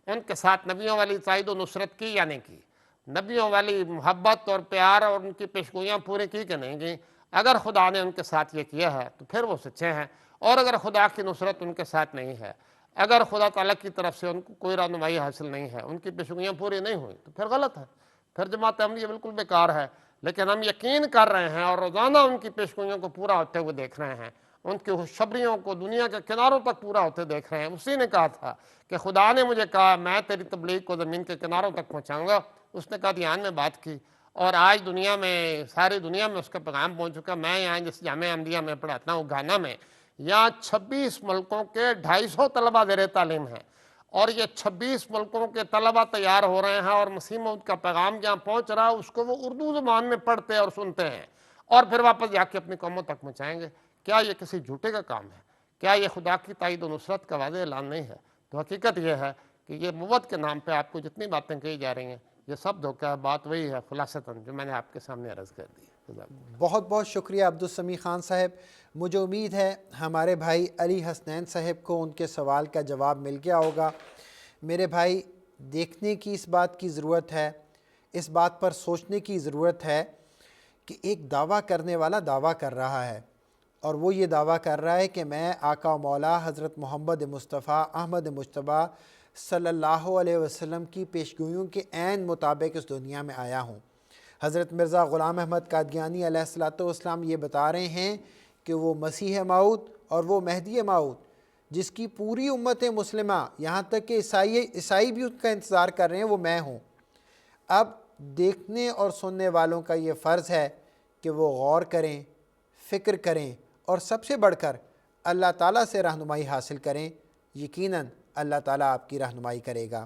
ان کے ساتھ نبیوں والی تائید و نصرت کی یا نہیں کی، نبیوں والی محبت اور پیار اور ان کی پیشگوئیاں پوری کی کہ نہیں کی. اگر خدا نے ان کے ساتھ یہ کیا ہے تو پھر وہ سچے ہیں، اور اگر خدا کی نصرت ان کے ساتھ نہیں ہے، اگر خدا تعالیٰ کی طرف سے ان کو کوئی رہنمائی حاصل نہیں ہے، ان کی پیشگوئیاں پوری نہیں ہوئی تو پھر غلط ہے، پھر جماعت احمدیہ بالکل بیکار ہے. لیکن ہم یقین کر رہے ہیں اور روزانہ ان کی پیشگوئیوں کو پورا ہوتے ہوئے دیکھ رہے ہیں، ان کی خوشخبریوں کو دنیا کے کناروں تک پورا ہوتے دیکھ رہے ہیں. اسی نے کہا تھا کہ خدا نے مجھے کہا میں تیری تبلیغ کو زمین کے کناروں تک پہنچاؤں گا. اس نے قادیان میں بات کی اور آج دنیا میں، ساری دنیا میں اس کا پیغام پہنچ چکا. میں یہاں جس جامعہ احمدیہ میں پڑھاتا ہوں گھانا میں، یہاں 26 ملکوں کے 250 طلبہ زیر تعلیم ہیں، اور یہ 26 ملکوں کے طلبہ تیار ہو رہے ہیں، اور مسیح موعود کا پیغام جہاں پہنچ رہا ہے اس کو وہ اردو زبان میں پڑھتے اور سنتے ہیں اور پھر واپس جا کے اپنی قوموں تک پہنچائیں گے. کیا یہ کسی جھوٹے کا کام ہے؟ کیا یہ خدا کی تائید و نصرت کا واضح اعلان نہیں ہے؟ تو حقیقت یہ ہے کہ یہ نبوت کے نام پہ آپ کو جتنی باتیں کہی جا رہی ہیں یہ سب دھوکہ ہے. بات وہی ہے خلاصتاً جو میں نے آپ کے سامنے عرض کر دی. بہت بہت شکریہ عبدالسمیع خان صاحب. مجھے امید ہے ہمارے بھائی علی حسنین صاحب کو ان کے سوال کا جواب مل گیا ہوگا. میرے بھائی، دیکھنے کی اس بات کی ضرورت ہے، اس بات پر سوچنے کی ضرورت ہے کہ ایک دعویٰ کرنے والا دعویٰ کر رہا ہے، اور وہ یہ دعویٰ کر رہا ہے کہ میں آقا و مولا حضرت محمد مصطفیٰ احمد مجتبیٰ صلی اللہ علیہ وسلم کی پیشگوئیوں کے عین مطابق اس دنیا میں آیا ہوں. حضرت مرزا غلام احمد قادیانی علیہ السلام یہ بتا رہے ہیں کہ وہ مسیح موعود اور وہ مہدی موعود جس کی پوری امت مسلمہ یہاں تک کہ عیسائی بھی ان کا انتظار کر رہے ہیں، وہ میں ہوں. اب دیکھنے اور سننے والوں کا یہ فرض ہے کہ وہ غور کریں، فکر کریں، اور سب سے بڑھ کر اللہ تعالیٰ سے رہنمائی حاصل کریں. یقیناً اللہ تعالیٰ آپ کی رہنمائی کرے گا.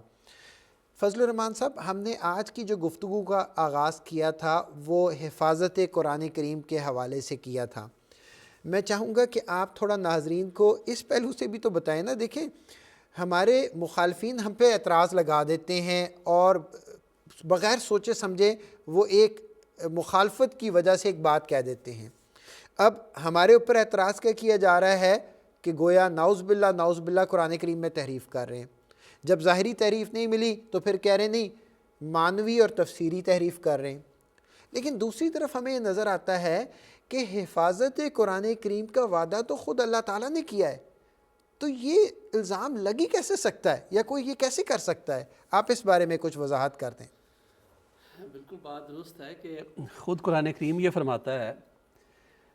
فضل الرحمان صاحب، ہم نے آج کی جو گفتگو کا آغاز کیا تھا وہ حفاظت قرآن کریم کے حوالے سے کیا تھا. میں چاہوں گا کہ آپ تھوڑا ناظرین کو اس پہلو سے بھی تو بتائیں نا. دیکھیں، ہمارے مخالفین ہم پہ اعتراض لگا دیتے ہیں اور بغیر سوچے سمجھے وہ ایک مخالفت کی وجہ سے ایک بات کہہ دیتے ہیں. اب ہمارے اوپر اعتراض کیا جا رہا ہے کہ گویا نعوذ باللہ قرآن کریم میں تحریف کر رہے ہیں. جب ظاہری تحریف نہیں ملی تو پھر کہہ رہے نہیں معنوی اور تفسیری تحریف کر رہے ہیں. لیکن دوسری طرف ہمیں یہ نظر آتا ہے کہ حفاظت قرآن کریم کا وعدہ تو خود اللہ تعالیٰ نے کیا ہے، تو یہ الزام لگ ہی کیسے سکتا ہے، یا کوئی یہ کیسے کر سکتا ہے؟ آپ اس بارے میں کچھ وضاحت کر دیں. بالکل بات درست ہے کہ خود قرآن کریم یہ فرماتا ہے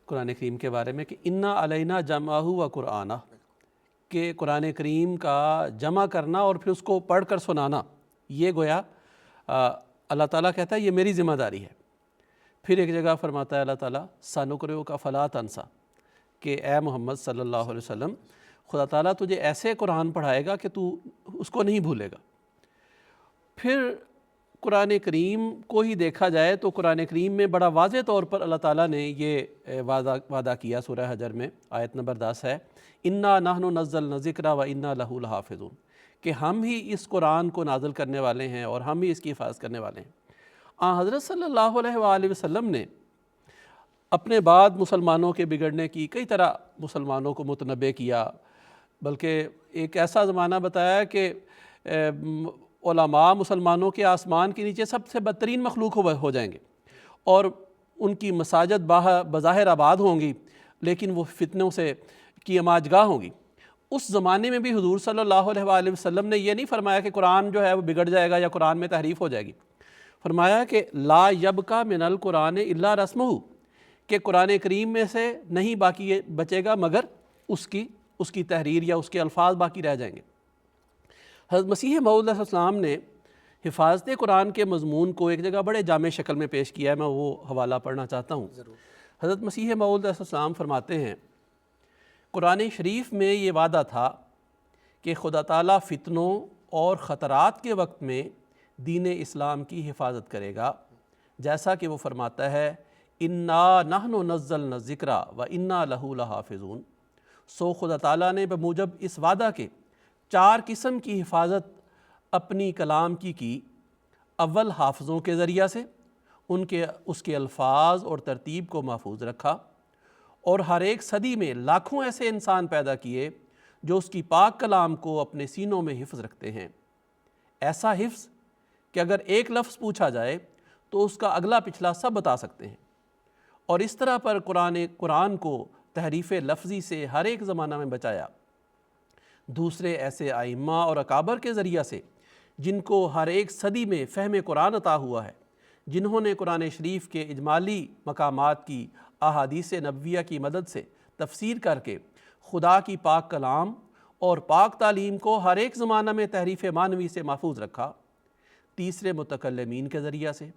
قرآن کریم کے بارے میں کہ انا علینا جمعہ و قرآنہ، کہ قرآن کریم کا جمع کرنا اور پھر اس کو پڑھ کر سنانا، یہ گویا اللہ تعالیٰ کہتا ہے یہ میری ذمہ داری ہے. پھر ایک جگہ فرماتا ہے اللہ تعالیٰ سنقرئک فلا تنسیٰ، کہ اے محمد صلی اللہ علیہ وسلم خدا تعالیٰ تجھے ایسے قرآن پڑھائے گا کہ تو اس کو نہیں بھولے گا۔ پھر قرآن کریم کو ہی دیکھا جائے تو قرآن کریم میں بڑا واضح طور پر اللہ تعالیٰ نے یہ وعدہ کیا، سورہ حجر میں آیت نمبر 10 ہے، انا نحن نزلنا الذکر و انا لہ لحافظون، کہ ہم ہی اس قرآن کو نازل کرنے والے ہیں اور ہم ہی اس کی حفاظت کرنے والے ہیں۔ حضرت صلی اللہ علیہ وآلہ وسلم نے اپنے بعد مسلمانوں کے بگڑنے کی کئی طرح مسلمانوں کو متنبع کیا، بلکہ ایک ایسا زمانہ بتایا کہ علماء مسلمانوں کے آسمان کے نیچے سب سے بدترین مخلوق ہو جائیں گے اور ان کی مساجد بظاہر آباد ہوں گی لیکن وہ فتنوں سے کی اماجگاہ ہوں گی۔ اس زمانے میں بھی حضور صلی اللہ علیہ وآلہ وسلم نے یہ نہیں فرمایا کہ قرآن جو ہے وہ بگڑ جائے گا یا قرآن میں تحریف ہو جائے گی، فرمایا کہ لا یبقى من القرآن الا رسمہ، کہ قرآن کریم میں سے نہیں باقی بچے گا مگر اس کی تحریر یا اس کے الفاظ باقی رہ جائیں گے۔ حضرت مسیح موعود علیہ السلام نے حفاظت قرآن کے مضمون کو ایک جگہ بڑے جامع شکل میں پیش کیا ہے، میں وہ حوالہ پڑھنا چاہتا ہوں۔ حضرت مسیح موعود علیہ السلام فرماتے ہیں قرآن شریف میں یہ وعدہ تھا کہ خدا تعالیٰ فتنوں اور خطرات کے وقت میں دین اسلام کی حفاظت کرے گا، جیسا کہ وہ فرماتا ہے انا نحن نزلنا الذکر و انا لہ لحافظون۔ سو خدا تعالیٰ نے بموجب اس وعدہ کے 4 قسم کی حفاظت اپنی کلام کی۔ اول حافظوں کے ذریعہ سے اس کے الفاظ اور ترتیب کو محفوظ رکھا، اور ہر ایک صدی میں لاکھوں ایسے انسان پیدا کیے جو اس کی پاک کلام کو اپنے سینوں میں حفظ رکھتے ہیں، ایسا حفظ کہ اگر ایک لفظ پوچھا جائے تو اس کا اگلا پچھلا سب بتا سکتے ہیں۔ اور اس طرح پر قرآن کو تحریف لفظی سے ہر ایک زمانہ میں بچایا۔ دوسرے ایسے ائمہ اور اکابر کے ذریعہ سے جن کو ہر ایک صدی میں فہم قرآن عطا ہوا ہے، جنہوں نے قرآن شریف کے اجمالی مقامات کی احادیث نبویہ کی مدد سے تفسیر کر کے خدا کی پاک کلام اور پاک تعلیم کو ہر ایک زمانہ میں تحریف معنوی سے محفوظ رکھا۔ تیسرے متکلمین کے ذریعہ سے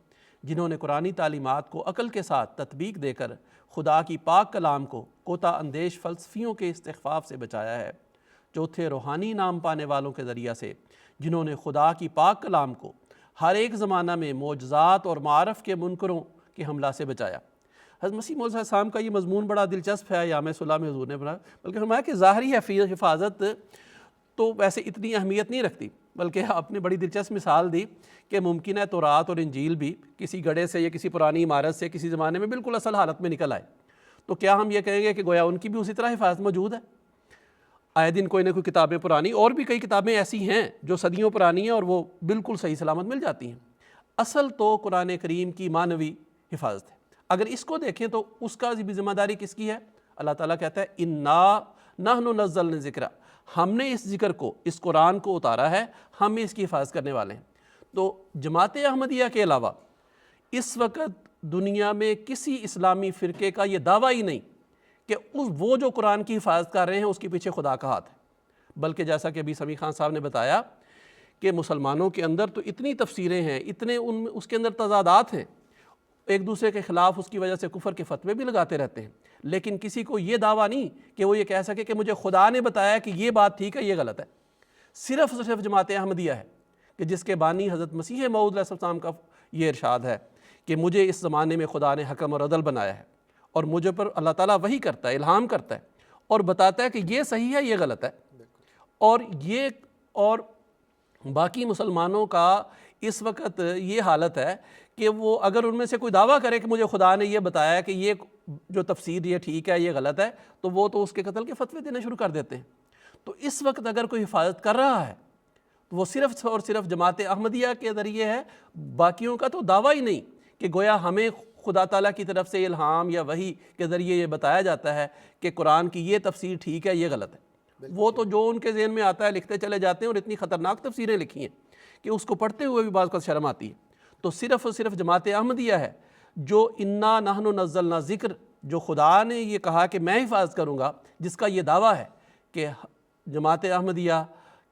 جنہوں نے قرآنی تعلیمات کو عقل کے ساتھ تطبیق دے کر خدا کی پاک کلام کو کوتا اندیش فلسفیوں کے استخفاف سے بچایا ہے۔ چوتھے روحانی نام پانے والوں کے ذریعہ سے جنہوں نے خدا کی پاک کلام کو ہر ایک زمانہ میں معجزات اور معارف کے منکروں کے حملہ سے بچایا۔ حضرت مسیح موعود علیہ السلام کا یہ مضمون بڑا دلچسپ ہے، یام صلح میں حضور نے بنایا، بلکہ فرمایا کہ ظاہری حفاظت تو ویسے اتنی اہمیت نہیں رکھتی، بلکہ آپ نے بڑی دلچسپ مثال دی کہ ممکن ہے تورات اور انجیل بھی کسی گڑھے سے یا کسی پرانی عمارت سے کسی زمانے میں بالکل اصل حالت میں نکل آئے، تو کیا ہم یہ کہیں گے کہ گویا ان کی بھی اسی طرح حفاظت موجود ہے؟ آئے دن کوئی نہ کوئی کتابیں پرانی، اور بھی کئی کتابیں ایسی ہیں جو صدیوں پرانی ہیں اور وہ بالکل صحیح سلامت مل جاتی ہیں۔ اصل تو قرآن کریم کی معنوی حفاظت ہے۔ اگر اس کو دیکھیں تو اس کا بھی ذمہ داری کس کی ہے؟ اللہ تعالیٰ کہتا ہے انا نحن نزلنا الذکر، ہم نے اس ذکر کو، اس قرآن کو اتارا ہے، ہم اس کی حفاظت کرنے والے ہیں۔ تو جماعت احمدیہ کے علاوہ اس وقت دنیا میں کسی اسلامی فرقے کا یہ دعویٰ ہی نہیں کہ وہ جو قرآن کی حفاظت کر رہے ہیں اس کے پیچھے خدا کا ہاتھ ہے، بلکہ جیسا کہ ابھی سمیع خان صاحب نے بتایا کہ مسلمانوں کے اندر تو اتنی تفسیریں ہیں، اتنے اس کے اندر تضادات ہیں، ایک دوسرے کے خلاف اس کی وجہ سے کفر کے فتوے بھی لگاتے رہتے ہیں، لیکن کسی کو یہ دعویٰ نہیں کہ وہ یہ کہہ سکے کہ مجھے خدا نے بتایا کہ یہ بات ٹھیک ہے یہ غلط ہے۔ صرف جماعت احمدیہ ہے کہ جس کے بانی حضرت مسیح موعود علیہ السلام کا یہ ارشاد ہے کہ مجھے اس زمانے میں خدا نے حکم اور عدل بنایا ہے، اور مجھے پر اللہ تعالیٰ وحی کرتا ہے، الہام کرتا ہے اور بتاتا ہے کہ یہ صحیح ہے یہ غلط ہے۔ اور باقی مسلمانوں کا اس وقت یہ حالت ہے کہ وہ اگر ان میں سے کوئی دعویٰ کرے کہ مجھے خدا نے یہ بتایا کہ یہ جو تفسیر یہ ٹھیک ہے یہ غلط ہے، تو وہ تو اس کے قتل کے فتوے دینے شروع کر دیتے ہیں۔ تو اس وقت اگر کوئی حفاظت کر رہا ہے تو وہ صرف اور صرف جماعت احمدیہ کے ذریعے ہے، باقیوں کا تو دعویٰ ہی نہیں کہ گویا ہمیں خدا تعالیٰ کی طرف سے الہام یا وحی کے ذریعے یہ بتایا جاتا ہے کہ قرآن کی یہ تفسیر ٹھیک ہے یہ غلط ہے۔ وہ تو جو ان کے ذہن میں آتا ہے لکھتے چلے جاتے ہیں، اور اتنی خطرناک تفسیریں لکھی ہیں کہ اس کو پڑھتے ہوئے بھی بعض کا شرم آتی ہے۔ تو صرف اور صرف جماعت احمدیہ ہے جو انا نحن نزلنا ذکر، جو خدا نے یہ کہا کہ میں حفاظت کروں گا، جس کا یہ دعویٰ ہے کہ جماعت احمدیہ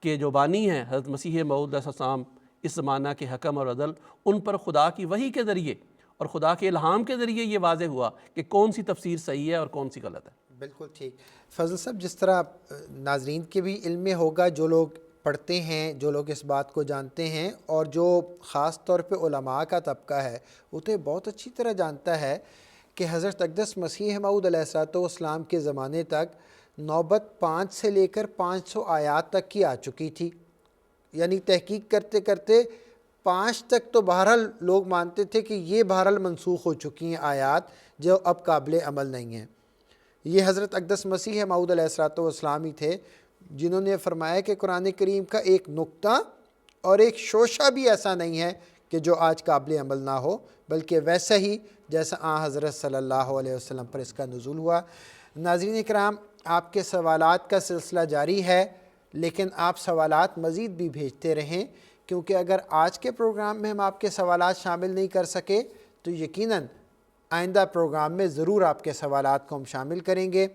کے جو بانی ہیں حضرت مسیح موعود علیہ السلام، اس زمانہ کے حکم اور عدل، ان پر خدا کی وحی کے ذریعے اور خدا کے الہام کے ذریعے یہ واضح ہوا کہ کون سی تفسیر صحیح ہے اور کون سی غلط ہے۔ بالکل ٹھیک فضل صاحب، جس طرح ناظرین کے بھی علم میں ہوگا، جو لوگ پڑھتے ہیں، جو لوگ اس بات کو جانتے ہیں، اور جو خاص طور پہ علماء کا طبقہ ہے، وہ تو بہت اچھی طرح جانتا ہے کہ حضرت اقدس مسیح موعود علیہ الصلوۃ والسلام کے زمانے تک نوبت 5 سے لے کر 500 آیات تک کی آ چکی تھی. یعنی تحقیق کرتے کرتے 5 تک تو بہرحال لوگ مانتے تھے کہ یہ بہرحال منسوخ ہو چکی ہیں آیات، جو اب قابل عمل نہیں ہیں. یہ حضرت اقدس مسیح موعود علیہ الصلوۃ والسلام ہی تھے جنہوں نے فرمایا کہ قرآن کریم کا ایک نقطہ اور ایک شوشہ بھی ایسا نہیں ہے کہ جو آج قابل عمل نہ ہو، بلکہ ویسا ہی جیسا حضرت صلی اللہ علیہ وسلم پر اس کا نزول ہوا. ناظرین کرام، آپ کے سوالات کا سلسلہ جاری ہے، لیکن آپ سوالات مزید بھی بھیجتے رہیں، کیونکہ اگر آج کے پروگرام میں ہم آپ کے سوالات شامل نہیں کر سکے تو یقیناً آئندہ پروگرام میں ضرور آپ کے سوالات کو ہم شامل کریں گے.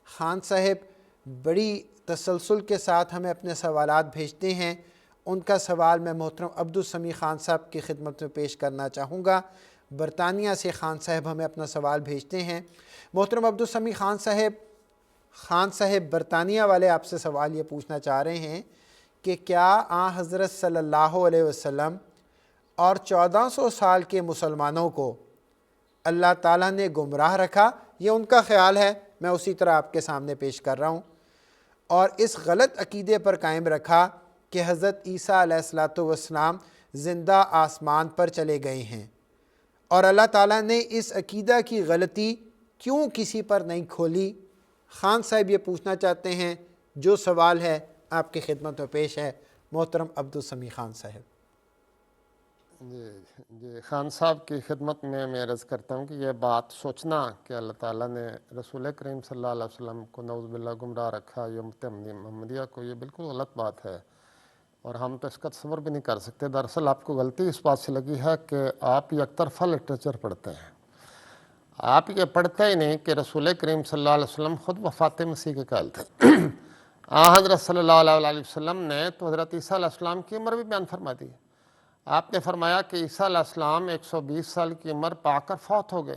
خان صاحب بڑی تسلسل کے ساتھ ہمیں اپنے سوالات بھیجتے ہیں. ان کا سوال میں محترم عبدالسمیع خان صاحب کی خدمت میں پیش کرنا چاہوں گا. برطانیہ سے خان صاحب ہمیں اپنا سوال بھیجتے ہیں. محترم عبدالسمیع خان صاحب برطانیہ والے آپ سے سوال یہ پوچھنا چاہ رہے ہیں کہ کیا حضرت صلی اللہ علیہ وسلم اور 1400 سال کے مسلمانوں کو اللہ تعالیٰ نے گمراہ رکھا؟ یہ ان کا خیال ہے، میں اسی طرح آپ کے سامنے پیش کر رہا ہوں. اور اس غلط عقیدے پر قائم رکھا کہ حضرت عیسیٰ علیہ الصلوۃ والسلام زندہ آسمان پر چلے گئے ہیں، اور اللہ تعالیٰ نے اس عقیدہ کی غلطی کیوں کسی پر نہیں کھولی؟ خان صاحب یہ پوچھنا چاہتے ہیں. جو سوال ہے آپ کی خدمت میں پیش ہے محترم عبدالسمیع خان صاحب. جی خان صاحب کی خدمت میں عرض کرتا ہوں کہ یہ بات سوچنا کہ اللہ تعالیٰ نے رسول کریم صلی اللہ علیہ وسلم کو نعوذ باللہ گمراہ رکھا، یہ امت محمدیہ کو، یہ بالکل غلط بات ہے، اور ہم تو اس کا تصور بھی نہیں کر سکتے. دراصل آپ کو غلطی اس بات سے لگی ہے کہ آپ یک طرفہ لٹریچر پڑھتے ہیں. آپ یہ پڑھتے ہی نہیں کہ رسول کریم صلی اللہ علیہ وسلم خود وفات مسیح کے قائل تھے. حضرت صلی اللہ علیہ وسلم نے تو حضرت عیسیٰ علیہ السلام کی عمر بھی بیان فرما دی. آپ نے فرمایا کہ عیسیٰ علیہ السلام 120 سال کی عمر پا کر فوت ہو گئے.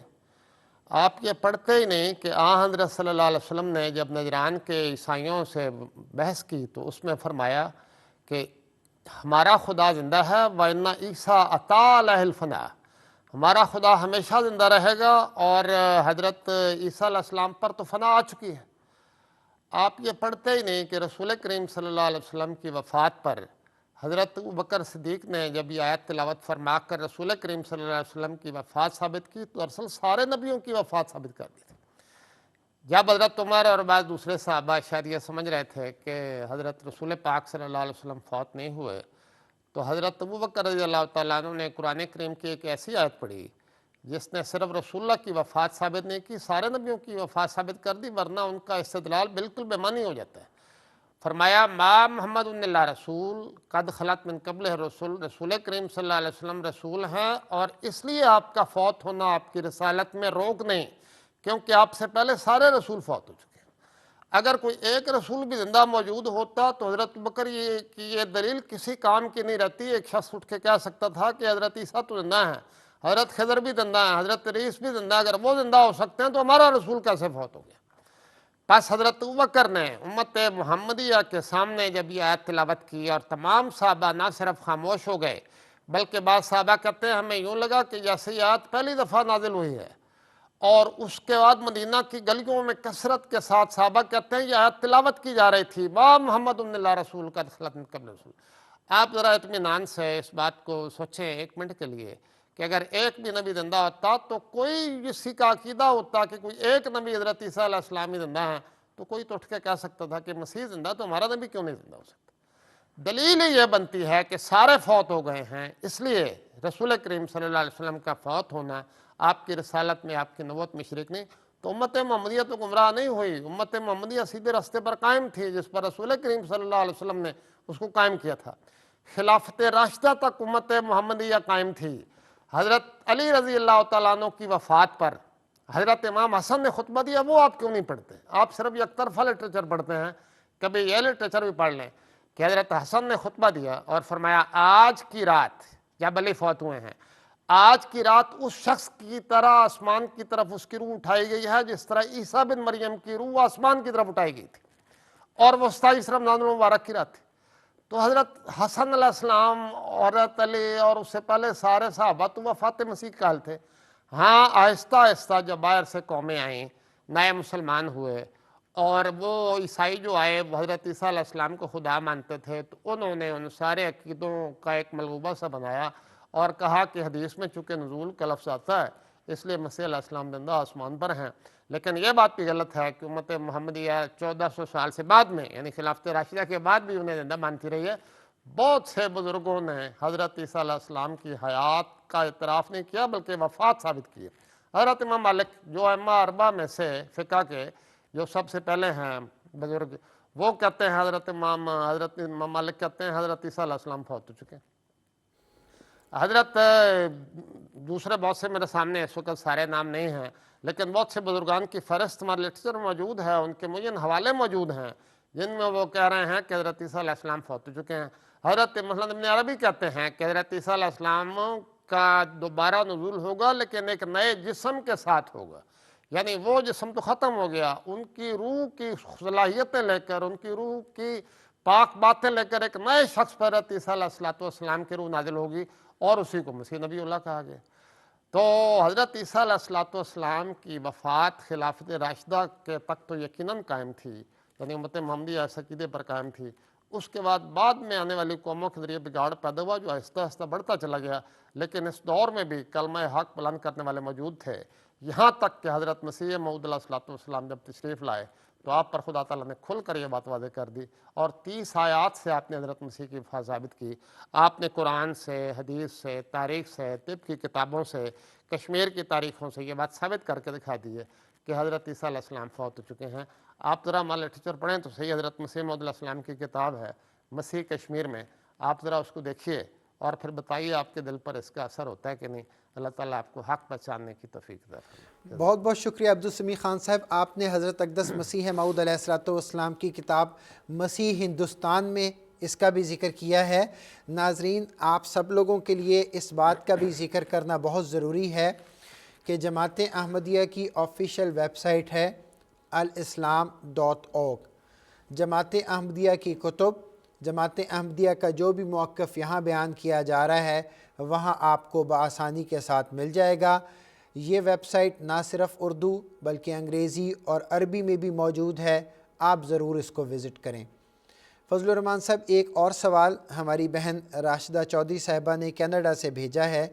آپ یہ پڑھتے ہی نہیں کہ حضرت صلی اللہ علیہ وسلم نے جب نجران کے عیسائیوں سے بحث کی تو اس میں فرمایا کہ ہمارا خدا زندہ ہے، وَإِنَّ عِيسَىٰ أَطَالَهِ الْفَنَا، ہمارا خدا ہمیشہ زندہ رہے گا، اور حضرت عیسیٰ علیہ السلام پر تو فنا آ چکی ہے. آپ یہ پڑھتے ہی نہیں کہ رسول کریم صلی اللہ علیہ وسلم کی وفات پر حضرت ابوبکر صدیق نے جب یہ آیت تلاوت فرما کر رسول کریم صلی اللہ علیہ وسلم کی وفات ثابت کی تو دراصل سارے نبیوں کی وفات ثابت کر دی تھی. جب حضرت عمر اور بعض دوسرے صحابہ شاید یہ سمجھ رہے تھے کہ حضرت رسول پاک صلی اللہ علیہ وسلم فوت نہیں ہوئے، تو حضرت ابوبکر رضی اللہ تعالیٰ عنہ نے قرآن کریم کی ایک ایسی آیت پڑھی جس نے صرف رسول اللہ کی وفات ثابت نہیں کی، سارے نبیوں کی وفات ثابت کر دی، ورنہ ان کا استدلال بالکل بے معنی ہو جاتا ہے. فرمایا ما محمد اللہ رسول قد خلت من قبل رسول، رسول کریم صلی اللہ علیہ وسلم رسول ہیں، اور اس لیے آپ کا فوت ہونا آپ کی رسالت میں روک نہیں، کیونکہ آپ سے پہلے سارے رسول فوت ہو چکے ہیں. اگر کوئی ایک رسول بھی زندہ موجود ہوتا تو حضرت بکر کی یہ دلیل کسی کام کی نہیں رہتی. ایک شخص اٹھ کے کہہ سکتا تھا کہ حضرت عیسیٰ تو زندہ ہیں، حضرت خضر بھی زندہ ہیں، حضرت ریس بھی زندہ، اگر وہ زندہ ہو سکتے ہیں تو ہمارا رسول کیسے فوت ہو گیا؟ پس حضرت ابوبکر نے امت محمدیہ کے سامنے جب یہ آیت تلاوت کی اور تمام صحابہ نہ صرف خاموش ہو گئے بلکہ بعض صحابہ کہتے ہیں ہمیں یوں لگا کہ جیسے یہ آیت پہلی دفعہ نازل ہوئی ہے، اور اس کے بعد مدینہ کی گلیوں میں کثرت کے ساتھ صحابہ کہتے ہیں یہ آیت تلاوت کی جا رہی تھی، ما محمد اللہ رسول قد خلت من قبل رسول. آپ ذرا اطمینان سے اس بات کو سوچیں ایک منٹ کے لیے کہ اگر ایک بھی نبی زندہ ہوتا تو کوئی اسی کا عقیدہ ہوتا کہ کوئی ایک نبی حضرت عیسیٰ علیہ السلام ہی زندہ ہیں تو کوئی تو اٹھ کے کہہ سکتا تھا کہ مسیح زندہ تو ہمارا نبی کیوں نہیں زندہ ہو سکتا. دلیل یہ بنتی ہے کہ سارے فوت ہو گئے ہیں، اس لیے رسول کریم صلی اللہ علیہ وسلم کا فوت ہونا آپ کی رسالت میں، آپ کی نبوت میں شریک نہیں. تو امت محمدیہ تو گمراہ نہیں ہوئی، امت محمدیہ سیدھے راستے پر قائم تھی جس پر رسول کریم صلی اللہ علیہ وسلم نے اس کو قائم کیا تھا. خلافت راشدہ تک امت محمدیہ قائم تھی. حضرت علی رضی اللہ تعالیٰ عنہ کی وفات پر حضرت امام حسن نے خطبہ دیا، وہ آپ کیوں نہیں پڑھتے؟ آپ صرف یک طرفہ لٹریچر پڑھتے ہیں. کبھی یہ لٹریچر بھی پڑھ لیں کہ حضرت حسن نے خطبہ دیا اور فرمایا آج کی رات جب علی فوت ہوئے ہیں، آج کی رات اس شخص کی طرح آسمان کی طرف اس کی روح اٹھائی گئی ہے جس طرح عیسیٰ بن مریم کی روح آسمان کی طرف اٹھائی گئی تھی، اور وہ 27 رمضان المبارک کی رات تھی۔ تو حضرت حسن علیہ السلام، حضرت علی اور اس سے پہلے سارے صحابہ تو وفات مسیح کا حال تھے۔ ہاں آہستہ آہستہ جب باہر سے قومیں آئیں، نئے مسلمان ہوئے، اور وہ عیسائی جو آئے وہ حضرت عیسیٰ علیہ السلام کو خدا مانتے تھے، تو انہوں نے ان سارے عقیدوں کا ایک ملغوبہ سا بنایا اور کہا کہ حدیث میں چونکہ نزول کا لفظ آتا ہے اس لیے مسیح علیہ السلام زندہ آسمان پر ہیں۔ لیکن یہ بات بھی غلط ہے کہ امت محمدیہ 1400 سال سے بعد میں، یعنی خلافت راشدہ کے بعد بھی انہیں زندہ مانتی رہی ہے۔ بہت سے بزرگوں نے حضرت عیسیٰ علیہ السلام کی حیات کا اعتراف نہیں کیا بلکہ وفات ثابت کی ہے۔ حضرت امام مالک جو ائمہ اربعہ میں سے فقہ کے جو سب سے پہلے ہیں بزرگ، وہ کہتے ہیں حضرت امام مالک کہتے ہیں حضرت عیسیٰ علیہ السلام فوت ہو چکے ہیں۔ حضرت دوسرے بہت سے میرے سامنے اس وقت سارے نام نہیں ہیں، لیکن بہت سے بزرگان کی فہرست ہمارے لٹریچر موجود ہے، ان کے معین حوالے موجود ہیں جن میں وہ کہہ رہے ہیں کہ حضرت عیسیٰ علیہ السلام فوت ہو چکے ہیں۔ حضرت مثلا ابن عربی کہتے ہیں کہ حضرت عیسیٰ علیہ السلام کا دوبارہ نزول ہوگا لیکن ایک نئے جسم کے ساتھ ہوگا، یعنی وہ جسم تو ختم ہو گیا، ان کی روح کی صلاحیتیں لے کر، ان کی روح کی پاک باتیں لے کر ایک نئے شخص پر حضرت عیسیٰ علیہ السلام کی روح نازل ہوگی، اور اسی کو مسیح نبی اللہ کہا گیا۔ تو حضرت عیسیٰ علیہ السلام کی وفات خلافت راشدہ کے تک تو یقیناً قائم تھی، یعنی امت محمدیہ اس عقیدے پر قائم تھی۔ اس کے بعد میں آنے والی قوموں کے ذریعے بگاڑ پیدا ہوا جو آہستہ آہستہ بڑھتا چلا گیا، لیکن اس دور میں بھی کلمہ حق بلند کرنے والے موجود تھے، یہاں تک کہ حضرت مسیح موعود علیہ السلام جب تشریف لائے تو آپ پر خدا تعالیٰ نے کھل کر یہ بات واضح کر دی، اور 30 آیات سے آپ نے حضرت مسیح کی وفات ثابت کی۔ آپ نے قرآن سے، حدیث سے، تاریخ سے، طب کی کتابوں سے، کشمیر کی تاریخوں سے یہ بات ثابت کر کے دکھا دی ہے کہ حضرت عیسیٰ علیہ السلام فوت ہو چکے ہیں۔ آپ ذرا ہمارا لٹریچر پڑھیں تو صحیح، حضرت مسیح موعود علیہ السلام کی کتاب ہے مسیح کشمیر میں، آپ ذرا اس کو دیکھیے اور پھر بتائیے آپ کے دل پر اس کا اثر ہوتا ہے کہ نہیں۔ اللہ تعالیٰ آپ کو حق پہچاننے کی توفیق دے۔ بہت بہت شکریہ عبدالسمیع خان صاحب، آپ نے حضرت اقدس مسیح موعود علیہ السلام کی کتاب مسیح ہندوستان میں اس کا بھی ذکر کیا ہے۔ ناظرین، آپ سب لوگوں کے لیے اس بات کا بھی ذکر کرنا بہت ضروری ہے کہ جماعت احمدیہ کی آفیشیل ویب سائٹ ہے الاسلام.org۔ جماعت احمدیہ کی کتب، جماعت احمدیہ کا جو بھی موقف یہاں بیان کیا جا رہا ہے وہاں آپ کو بآسانی کے ساتھ مل جائے گا۔ یہ ویب سائٹ نہ صرف اردو بلکہ انگریزی اور عربی میں بھی موجود ہے، آپ ضرور اس کو وزٹ کریں۔ فضل الرحمان صاحب، ایک اور سوال ہماری بہن راشدہ چودھری صاحبہ نے کینیڈا سے بھیجا ہے،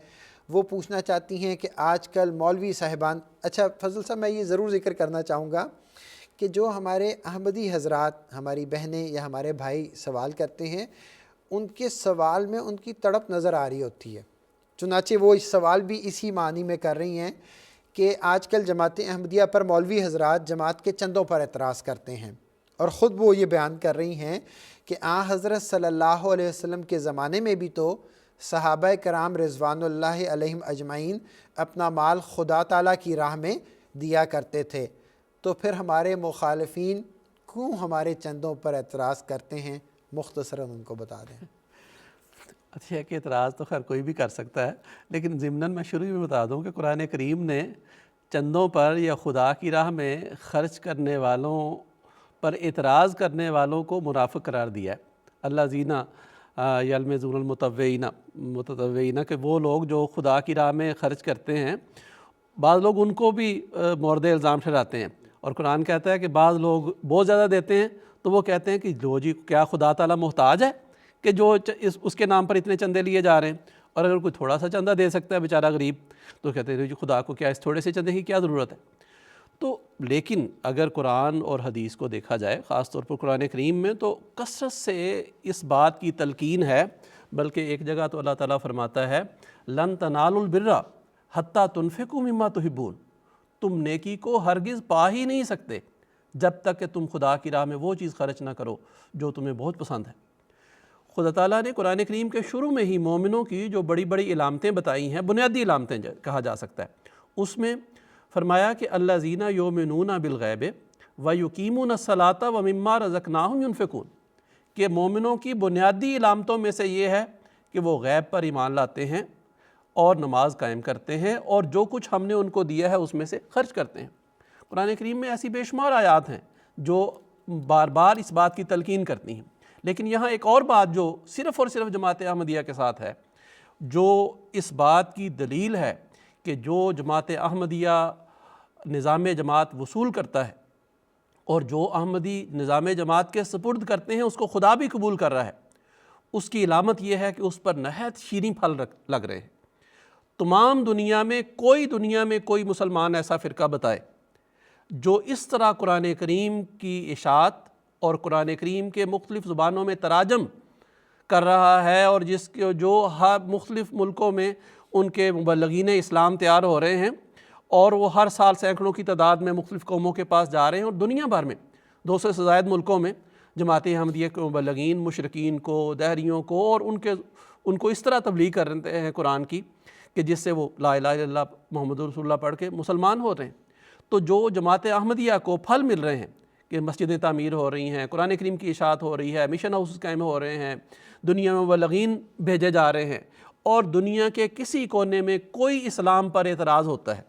وہ پوچھنا چاہتی ہیں کہ آج کل مولوی صاحبان، اچھا فضل صاحب میں یہ ضرور ذکر کرنا چاہوں گا کہ جو ہمارے احمدی حضرات، ہماری بہنیں یا ہمارے بھائی سوال کرتے ہیں، ان کے سوال میں ان کی تڑپ نظر آ رہی ہوتی ہے، چنانچہ وہ اس سوال بھی اسی معنی میں کر رہی ہیں کہ آج کل جماعت احمدیہ پر مولوی حضرات جماعت کے چندوں پر اعتراض کرتے ہیں، اور خود وہ یہ بیان کر رہی ہیں کہ حضرت صلی اللہ علیہ وسلم کے زمانے میں بھی تو صحابہ کرام رضوان اللہ علیہم اجمعین اپنا مال خدا تعالیٰ کی راہ میں دیا کرتے تھے، تو پھر ہمارے مخالفین کیوں ہمارے چندوں پر اعتراض کرتے ہیں؟ مختصراً ان کو بتا دیں۔ اچھا ہے کہ اعتراض تو خیر کوئی بھی کر سکتا ہے، لیکن ضمناً میں شروع میں بتا دوں کہ قرآن کریم نے چندوں پر یا خدا کی راہ میں خرچ کرنے والوں پر اعتراض کرنے والوں کو منافق قرار دیا ہے۔ اللہ زینہ یلمزون المتطوعین، کہ وہ لوگ جو خدا کی راہ میں خرچ کرتے ہیں، بعض لوگ ان کو بھی مورد الزام ٹھہراتے ہیں، اور قرآن کہتا ہے کہ بعض لوگ بہت زیادہ دیتے ہیں تو وہ کہتے ہیں کہ جو جی کیا خدا تعالیٰ محتاج ہے کہ جو اس کے نام پر اتنے چندے لیے جا رہے ہیں، اور اگر کوئی تھوڑا سا چندہ دے سکتا ہے بیچارہ غریب تو کہتے ہیں جی خدا کو کیا اس تھوڑے سے چندے کی کیا ضرورت ہے۔ تو لیکن اگر قرآن اور حدیث کو دیکھا جائے، خاص طور پر قرآن کریم میں، تو کثرت سے اس بات کی تلقین ہے، بلکہ ایک جگہ تو اللہ تعالیٰ فرماتا ہے لن تنالوا البر حتی تنفقوا مما تحبون، تم نیکی کو ہرگز پا ہی نہیں سکتے جب تک کہ تم خدا کی راہ میں وہ چیز خرچ نہ کرو جو تمہیں بہت پسند ہے۔ خدا تعالیٰ نے قرآن کریم کے شروع میں ہی مومنوں کی جو بڑی بڑی علامتیں بتائی ہیں، بنیادی علامتیں کہا جا سکتا ہے، اس میں فرمایا کہ الذین یؤمنون بالغیب ویقیمون الصلاۃ ومما رزقناہم ینفقون، کہ مومنوں کی بنیادی علامتوں میں سے یہ ہے کہ وہ غیب پر ایمان لاتے ہیں اور نماز قائم کرتے ہیں اور جو کچھ ہم نے ان کو دیا ہے اس میں سے خرچ کرتے ہیں۔ قرآن کریم میں ایسی بے شمار آیات ہیں جو بار بار اس بات کی تلقین کرتی ہیں، لیکن یہاں ایک اور بات جو صرف اور صرف جماعت احمدیہ کے ساتھ ہے، جو اس بات کی دلیل ہے کہ جو جماعت احمدیہ نظام جماعت وصول کرتا ہے اور جو احمدی نظام جماعت کے سپرد کرتے ہیں اس کو خدا بھی قبول کر رہا ہے، اس کی علامت یہ ہے کہ اس پر نہایت شیریں پھل لگ رہے ہیں۔ تمام دنیا میں کوئی مسلمان ایسا فرقہ بتائے جو اس طرح قرآن کریم کی اشاعت اور قرآن کریم کے مختلف زبانوں میں تراجم کر رہا ہے، اور جو ہر مختلف ملکوں میں ان کے مبلغین اسلام تیار ہو رہے ہیں اور وہ ہر سال سینکڑوں کی تعداد میں مختلف قوموں کے پاس جا رہے ہیں، اور دنیا بھر میں 200 سے زائد ملکوں میں جماعت احمدیہ کے مبلغین مشرکین کو، دہریوں کو، اور ان کو اس طرح تبلیغ کر رہے ہیں قرآن کی کہ جس سے وہ لا الہ الا اللہ محمد رسول اللہ پڑھ کے مسلمان ہو رہے ہیں۔ تو جو جماعت احمدیہ کو پھل مل رہے ہیں کہ مسجدیں تعمیر ہو رہی ہیں، قرآن کریم کی اشاعت ہو رہی ہے، مشن ہاؤسز قائم ہو رہے ہیں، دنیا میں مبلغین بھیجے جا رہے ہیں، اور دنیا کے کسی کونے میں کوئی اسلام پر اعتراض ہوتا ہے،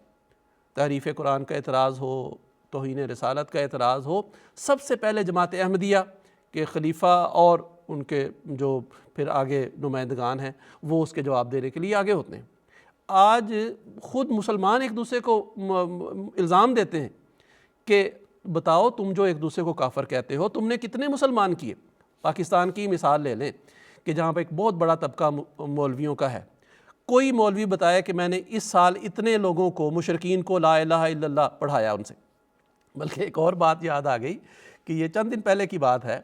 تحریف قرآن کا اعتراض ہو، توہین رسالت کا اعتراض ہو، سب سے پہلے جماعت احمدیہ کے خلیفہ اور ان کے جو پھر آگے نمائندگان ہیں وہ اس کے جواب دینے کے لیے آگے ہوتے ہیں۔ آج خود مسلمان ایک دوسرے کو الزام دیتے ہیں کہ بتاؤ تم جو ایک دوسرے کو کافر کہتے ہو تم نے کتنے مسلمان کیے۔ پاکستان کی مثال لے لیں کہ جہاں پہ ایک بہت بڑا طبقہ مولویوں کا ہے، کوئی مولوی بتایا کہ میں نے اس سال اتنے لوگوں کو، مشرکین کو لا الہ الا اللہ پڑھایا ان سے۔ بلکہ ایک اور بات یاد آ گئی کہ یہ چند دن پہلے کی بات ہے،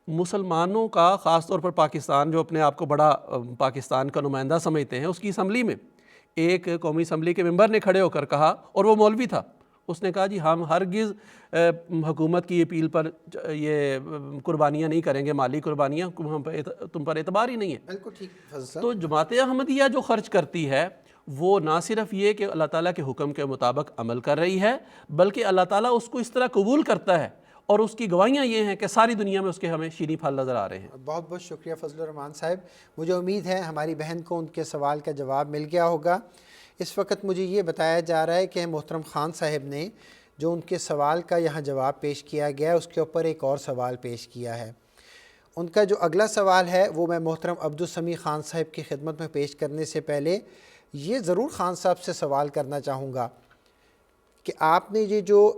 مسلمانوں کا خاص طور پر پاکستان جو اپنے آپ کو بڑا پاکستان کا نمائندہ سمجھتے ہیں، اس کی اسمبلی میں ایک قومی اسمبلی کے ممبر نے کھڑے ہو کر کہا، اور وہ مولوی تھا، اس نے کہا جی ہم ہرگز حکومت کی اپیل پر یہ قربانیاں نہیں کریں گے، مالی قربانیاں، تم پر اعتبار ہی نہیں ہے۔ بالکل ٹھیک۔ تو جماعت احمدیہ جو خرچ کرتی ہے وہ نہ صرف یہ کہ اللہ تعالیٰ کے حکم کے مطابق عمل کر رہی ہے، بلکہ اللہ تعالیٰ اس کو اس طرح قبول کرتا ہے، اور اس کی گواہیاں یہ ہیں کہ ساری دنیا میں اس کے ہمیں شیریں پھل نظر آ رہے ہیں۔ بہت بہت شکریہ فضل الرحمان صاحب۔ مجھے امید ہے ہماری بہن کو ان کے سوال کا جواب مل گیا ہوگا۔ اس وقت مجھے یہ بتایا جا رہا ہے کہ محترم خان صاحب نے جو ان کے سوال کا یہاں جواب پیش کیا گیا ہے اس کے اوپر ایک اور سوال پیش کیا ہے۔ ان کا جو اگلا سوال ہے وہ میں محترم عبدالسمیع خان صاحب کی خدمت میں پیش کرنے سے پہلے یہ ضرور خان صاحب سے سوال کرنا چاہوں گا کہ آپ نے یہ جو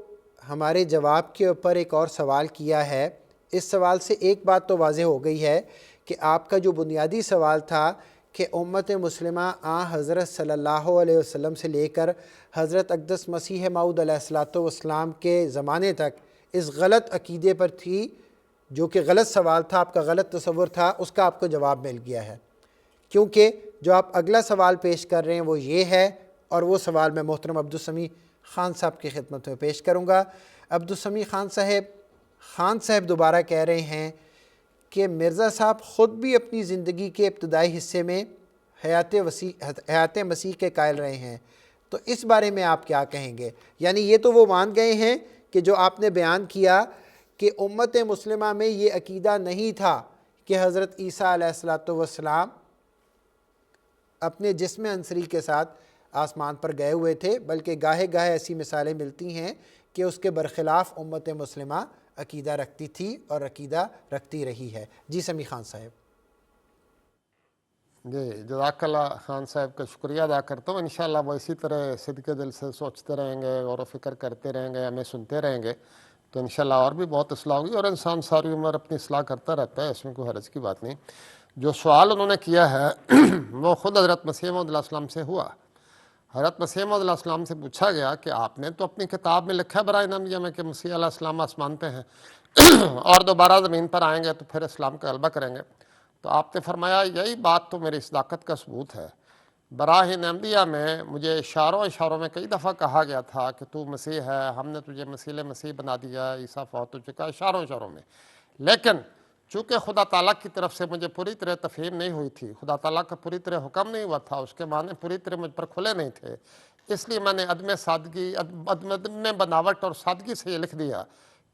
ہمارے جواب کے اوپر ایک اور سوال کیا ہے، اس سوال سے ایک بات تو واضح ہو گئی ہے کہ آپ کا جو بنیادی سوال تھا کہ امت مسلمہ حضرت صلی اللہ علیہ وسلم سے لے کر حضرت اقدس مسیح موعود علیہ الصلوۃ والسلام کے زمانے تک اس غلط عقیدے پر تھی، جو کہ غلط سوال تھا، آپ کا غلط تصور تھا، اس کا آپ کو جواب مل گیا ہے۔ کیونکہ جو آپ اگلا سوال پیش کر رہے ہیں وہ یہ ہے، اور وہ سوال میں محترم عبدالسمیع خان صاحب کی خدمت میں پیش کروں گا۔ عبدالسمیع خان صاحب دوبارہ کہہ رہے ہیں کہ مرزا صاحب خود بھی اپنی زندگی کے ابتدائی حصے میں حیات مسیح کے قائل رہے ہیں، تو اس بارے میں آپ کیا کہیں گے؟ یعنی یہ تو وہ مان گئے ہیں کہ جو آپ نے بیان کیا کہ امت مسلمہ میں یہ عقیدہ نہیں تھا کہ حضرت عیسیٰ علیہ الصلوۃ والسلام اپنے جسم عنصری کے ساتھ آسمان پر گئے ہوئے تھے، بلکہ گاہے گاہے ایسی مثالیں ملتی ہیں کہ اس کے برخلاف امت مسلمہ عقیدہ رکھتی تھی اور عقیدہ رکھتی رہی ہے۔ جی سمیع خان صاحب۔ جی جزاک اللہ خان صاحب کا شکریہ ادا کرتا ہوں۔ انشاءاللہ وہ اسی طرح صدقے دل سے سوچتے رہیں گے، غور و فکر کرتے رہیں گے، ہمیں سنتے رہیں گے، تو انشاءاللہ اور بھی بہت اصلاح ہوگی، اور انسان ساری عمر اپنی اصلاح کرتا رہتا ہے، اس میں کوئی حرج کی بات نہیں۔ جو سوال انہوں نے کیا ہے وہ خود حضرت مسیح موعود علیہ السلام سے ہوا۔ حضرت مسیح موعود علیہ السلام سے پوچھا گیا کہ آپ نے تو اپنی کتاب میں لکھا ہے برائے نمیہ میں کہ مسیح علیہ السلام آسمان پہ ہیں اور دوبارہ زمین پر آئیں گے تو پھر اسلام کا غلبہ کریں گے، تو آپ نے فرمایا یہی بات تو میری صداقت کا ثبوت ہے۔ براہ نمیہ میں مجھے اشاروں میں کئی دفعہ کہا گیا تھا کہ تو مسیح ہے، ہم نے تجھے مسیح بنا دیا، عیسیٰ فوت ہو چکا، اشاروں میں، لیکن چونکہ خدا تعالیٰ کی طرف سے مجھے پوری طرح تفہیم نہیں ہوئی تھی، خدا تعالیٰ کا پوری طرح حکم نہیں ہوا تھا، اس کے معنی پوری طرح مجھ پر کھلے نہیں تھے، اس لیے میں نے عدم بناوٹ اور سادگی سے یہ لکھ دیا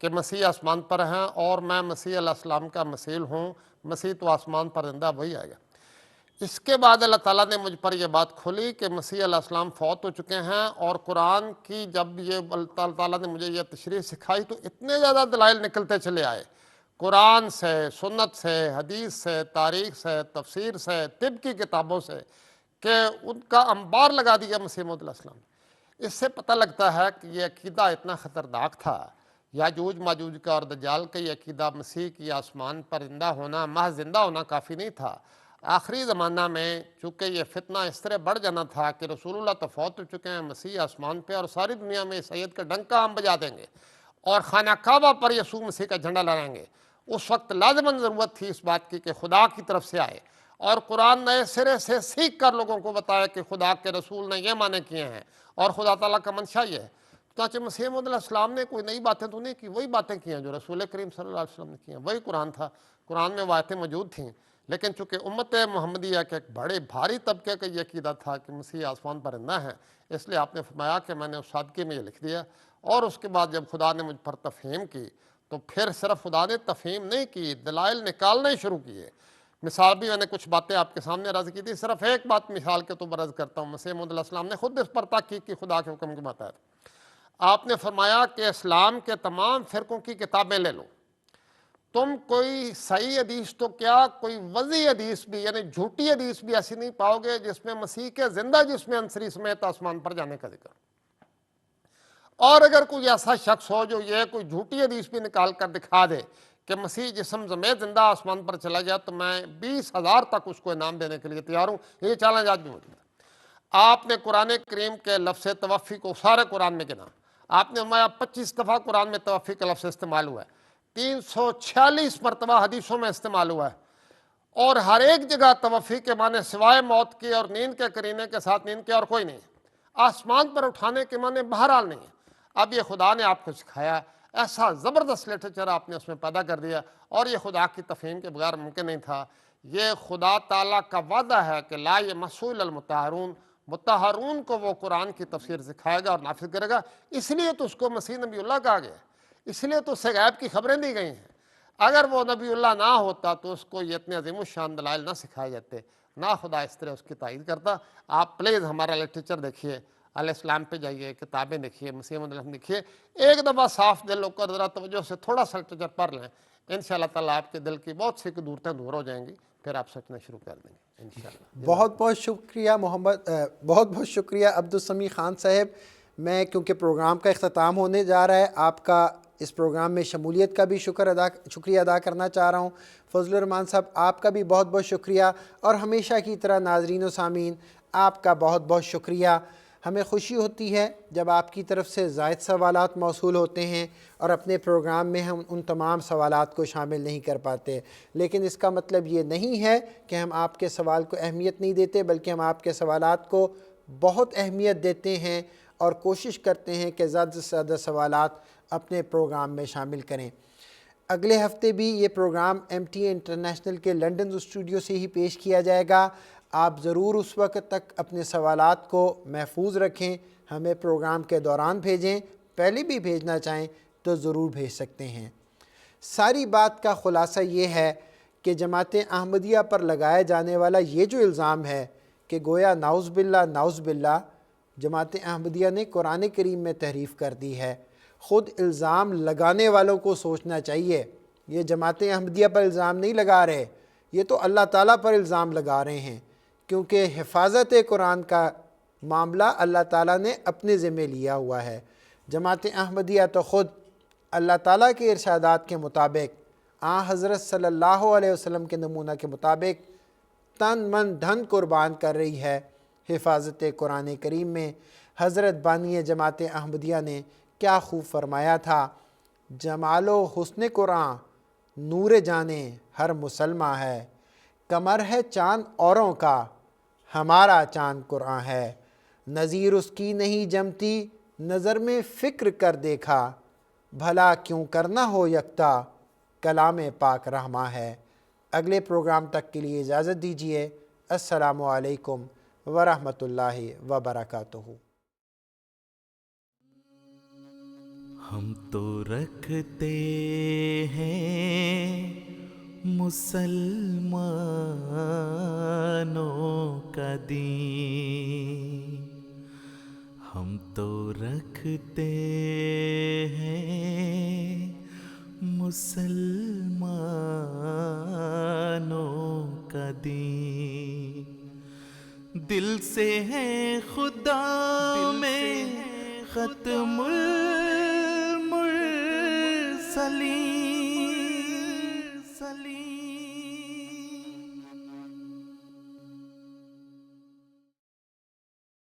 کہ مسیح آسمان پر ہیں اور میں مسیح علیہ السلام کا مسیح ہوں، مسیح تو آسمان پر زندہ وہی آئے گا۔ اس کے بعد اللہ تعالیٰ نے مجھ پر یہ بات کھولی کہ مسیح علیہ السلام فوت ہو چکے ہیں، اور قرآن کی جب یہ اللہ تعالیٰ نے مجھے یہ تشریح سکھائی تو اتنے زیادہ دلائل نکلتے چلے آئے، قرآن سے، سنت سے، حدیث سے، تاریخ سے، تفسیر سے، طب کی کتابوں سے، کہ ان کا انبار لگا دیا مسیح موعود علیہ السلام نے۔ اس سے پتہ لگتا ہے کہ یہ عقیدہ اتنا خطرناک تھا، یاجوج ماجوج کا اور دجال کا یہ عقیدہ مسیح کی آسمان پر زندہ ہونا، محض زندہ ہونا کافی نہیں تھا۔ آخری زمانہ میں چونکہ یہ فتنہ اس طرح بڑھ جانا تھا کہ رسول اللہ تو فوت ہو چکے ہیں، مسیح آسمان پہ، اور ساری دنیا میں سید کا ڈنکا ہم بجا دیں گے اور خانہ کعبہ پر یسوع مسیح کا جھنڈا لہرائیں گے۔ اس وقت لازماً ضرورت تھی اس بات کی کہ خدا کی طرف سے آئے اور قرآن نئے سرے سے سیکھ کر لوگوں کو بتایا کہ خدا کے رسول نے یہ معنی کیے ہیں اور خدا تعالیٰ کا منشا یہ ہے۔ چنانچہ مسیح موعود علیہ السلام نے کوئی نئی باتیں تو نہیں کی، وہی باتیں کی ہیں جو رسول کریم صلی اللہ علیہ وسلم نے کی ہیں، وہی قرآن تھا، قرآن میں وہ آیتیں موجود تھیں۔ لیکن چونکہ امت محمدیہ کے ایک بڑے بھاری طبقے کا یہ عقیدہ تھا کہ مسیح آسمان پر زندہ ہیں، اس لیے آپ نے فرمایا کہ میں نے اس صادقے میں یہ لکھ دیا۔ اور اس کے بعد جب خدا نے مجھ پر تفہیم کی تو پھر صرف خدا نے تفہیم نہیں کی، دلائل نکالنے شروع کیے۔ مثال بھی میں نے کچھ باتیں آپ کے سامنے عرض کی تھی، صرف ایک بات مثال کے طور پر عرض کرتا ہوں۔ مسیح موعود علیہ السلام نے خود اس پر تحقیق کی خدا کے حکم کے مطابق۔ آپ نے فرمایا کہ اسلام کے تمام فرقوں کی کتابیں لے لو، تم کوئی صحیح حدیث تو کیا کوئی وضعی حدیث بھی، یعنی جھوٹی حدیث بھی ایسی نہیں پاؤ گے جس میں مسیح کے زندہ جسم عنصری سمیت آسمان پر جانے کا ذکر۔ اور اگر کوئی ایسا شخص ہو جو یہ کوئی جھوٹی حدیث بھی نکال کر دکھا دے کہ مسیح جسم سمیت زندہ آسمان پر چلا گیا، تو میں 20,000 تک اس کو انعام دینے کے لیے تیار ہوں۔ یہ چیلنج آج بھی موجود ہے۔ آپ نے قرآن کریم کے لفظ توفی کو سارے قرآن میں گنا، آپ نے فرمایا 25 دفعہ قرآن میں توفی کا لفظ استعمال ہوا ہے، 346 مرتبہ حدیثوں میں استعمال ہوا ہے، اور ہر ایک جگہ توفی کے معنی سوائے موت کے اور نیند کے قرینے کے ساتھ نیند کے اور کوئی نہیں، آسمان پر اٹھانے کے معنی بہرحال نہیں ہے۔ اب یہ خدا نے آپ کو سکھایا، ایسا زبردست لٹریچر آپ نے اس میں پیدا کر دیا، اور یہ خدا کی تفہیم کے بغیر ممکن نہیں تھا۔ یہ خدا تعالیٰ کا وعدہ ہے کہ لا یمسہ الا المطہرون، مطہرون کو وہ قرآن کی تفسیر سکھائے گا اور نافذ کرے گا۔ اس لیے تو اس کو مسیح نبی اللہ کہا گیا، اس لیے تو اس سے غیب کی خبریں دی گئی ہیں۔ اگر وہ نبی اللہ نہ ہوتا تو اس کو یہ اتنے عظیم الشان دلائل نہ سکھائے جاتے، نہ خدا اس طرح اس کی تائید کرتا۔ آپ پلیز ہمارا لٹریچر دیکھیے، علیہ السلام پہ جائیے، کتابیں دیکھیے، مسیح موعود علیہ السلام دیکھیے، ایک دفعہ صاف دل ہو کر ذرا توجہ سے تھوڑا سا لٹریچر پڑھ لیں، انشاءاللہ تعالیٰ آپ کے دل کی بہت سی دورتیں دور ہو جائیں گی، پھر آپ سوچنا شروع کر دیں گے انشاءاللہ۔ بہت بہت شکریہ بہت بہت شکریہ عبدالسمیع خان صاحب۔ میں کیونکہ پروگرام کا اختتام ہونے جا رہا ہے، آپ کا اس پروگرام میں شمولیت کا بھی شکریہ ادا کرنا چاہ رہا ہوں۔ فضل الرحمان صاحب آپ کا بھی بہت بہت شکریہ، اور ہمیشہ کی طرح ناظرین و سامعین آپ کا بہت بہت شکریہ۔ ہمیں خوشی ہوتی ہے جب آپ کی طرف سے زائد سوالات موصول ہوتے ہیں، اور اپنے پروگرام میں ہم ان تمام سوالات کو شامل نہیں کر پاتے، لیکن اس کا مطلب یہ نہیں ہے کہ ہم آپ کے سوال کو اہمیت نہیں دیتے، بلکہ ہم آپ کے سوالات کو بہت اہمیت دیتے ہیں اور کوشش کرتے ہیں کہ زیادہ سے زیادہ سوالات اپنے پروگرام میں شامل کریں۔ اگلے ہفتے بھی یہ پروگرام MTA انٹرنیشنل کے لنڈن اسٹوڈیو سے ہی پیش کیا جائے گا۔ آپ ضرور اس وقت تک اپنے سوالات کو محفوظ رکھیں، ہمیں پروگرام کے دوران بھیجیں، پہلے بھی بھیجنا چاہیں تو ضرور بھیج سکتے ہیں۔ ساری بات کا خلاصہ یہ ہے کہ جماعت احمدیہ پر لگایا جانے والا یہ جو الزام ہے کہ گویا نعوذ باللہ جماعت احمدیہ نے قرآن کریم میں تحریف کر دی ہے، خود الزام لگانے والوں کو سوچنا چاہیے۔ یہ جماعت احمدیہ پر الزام نہیں لگا رہے، یہ تو اللہ تعالیٰ پر الزام لگا رہے ہیں، کیونکہ حفاظت قرآن کا معاملہ اللہ تعالیٰ نے اپنے ذمہ لیا ہوا ہے۔ جماعت احمدیہ تو خود اللہ تعالیٰ کے ارشادات کے مطابق، حضرت صلی اللہ علیہ وسلم کے نمونہ کے مطابق تن من دھن قربان کر رہی ہے حفاظت قرآن کریم میں۔ حضرت بانی جماعت احمدیہ نے کیا خوب فرمایا تھا، جمال و حسن قرآن نور جانے ہر مسلمہ ہے، کمر ہے چاند اوروں کا ہمارا چاند قرآن ہے، نظیر اس کی نہیں جمتی نظر میں فکر کر دیکھا، بھلا کیوں کرنا ہو یکتا کلام پاک رحماں ہے۔ اگلے پروگرام تک کے لیے اجازت دیجیے۔ السلام علیکم ورحمۃ اللہ وبرکاتہ۔ ہم تو رکھتے ہیں مسلمانوں کا دین ہم تو رکھتے ہیں مسلمانوں کا دین دل سے ہے خدا میں ختم المرسلین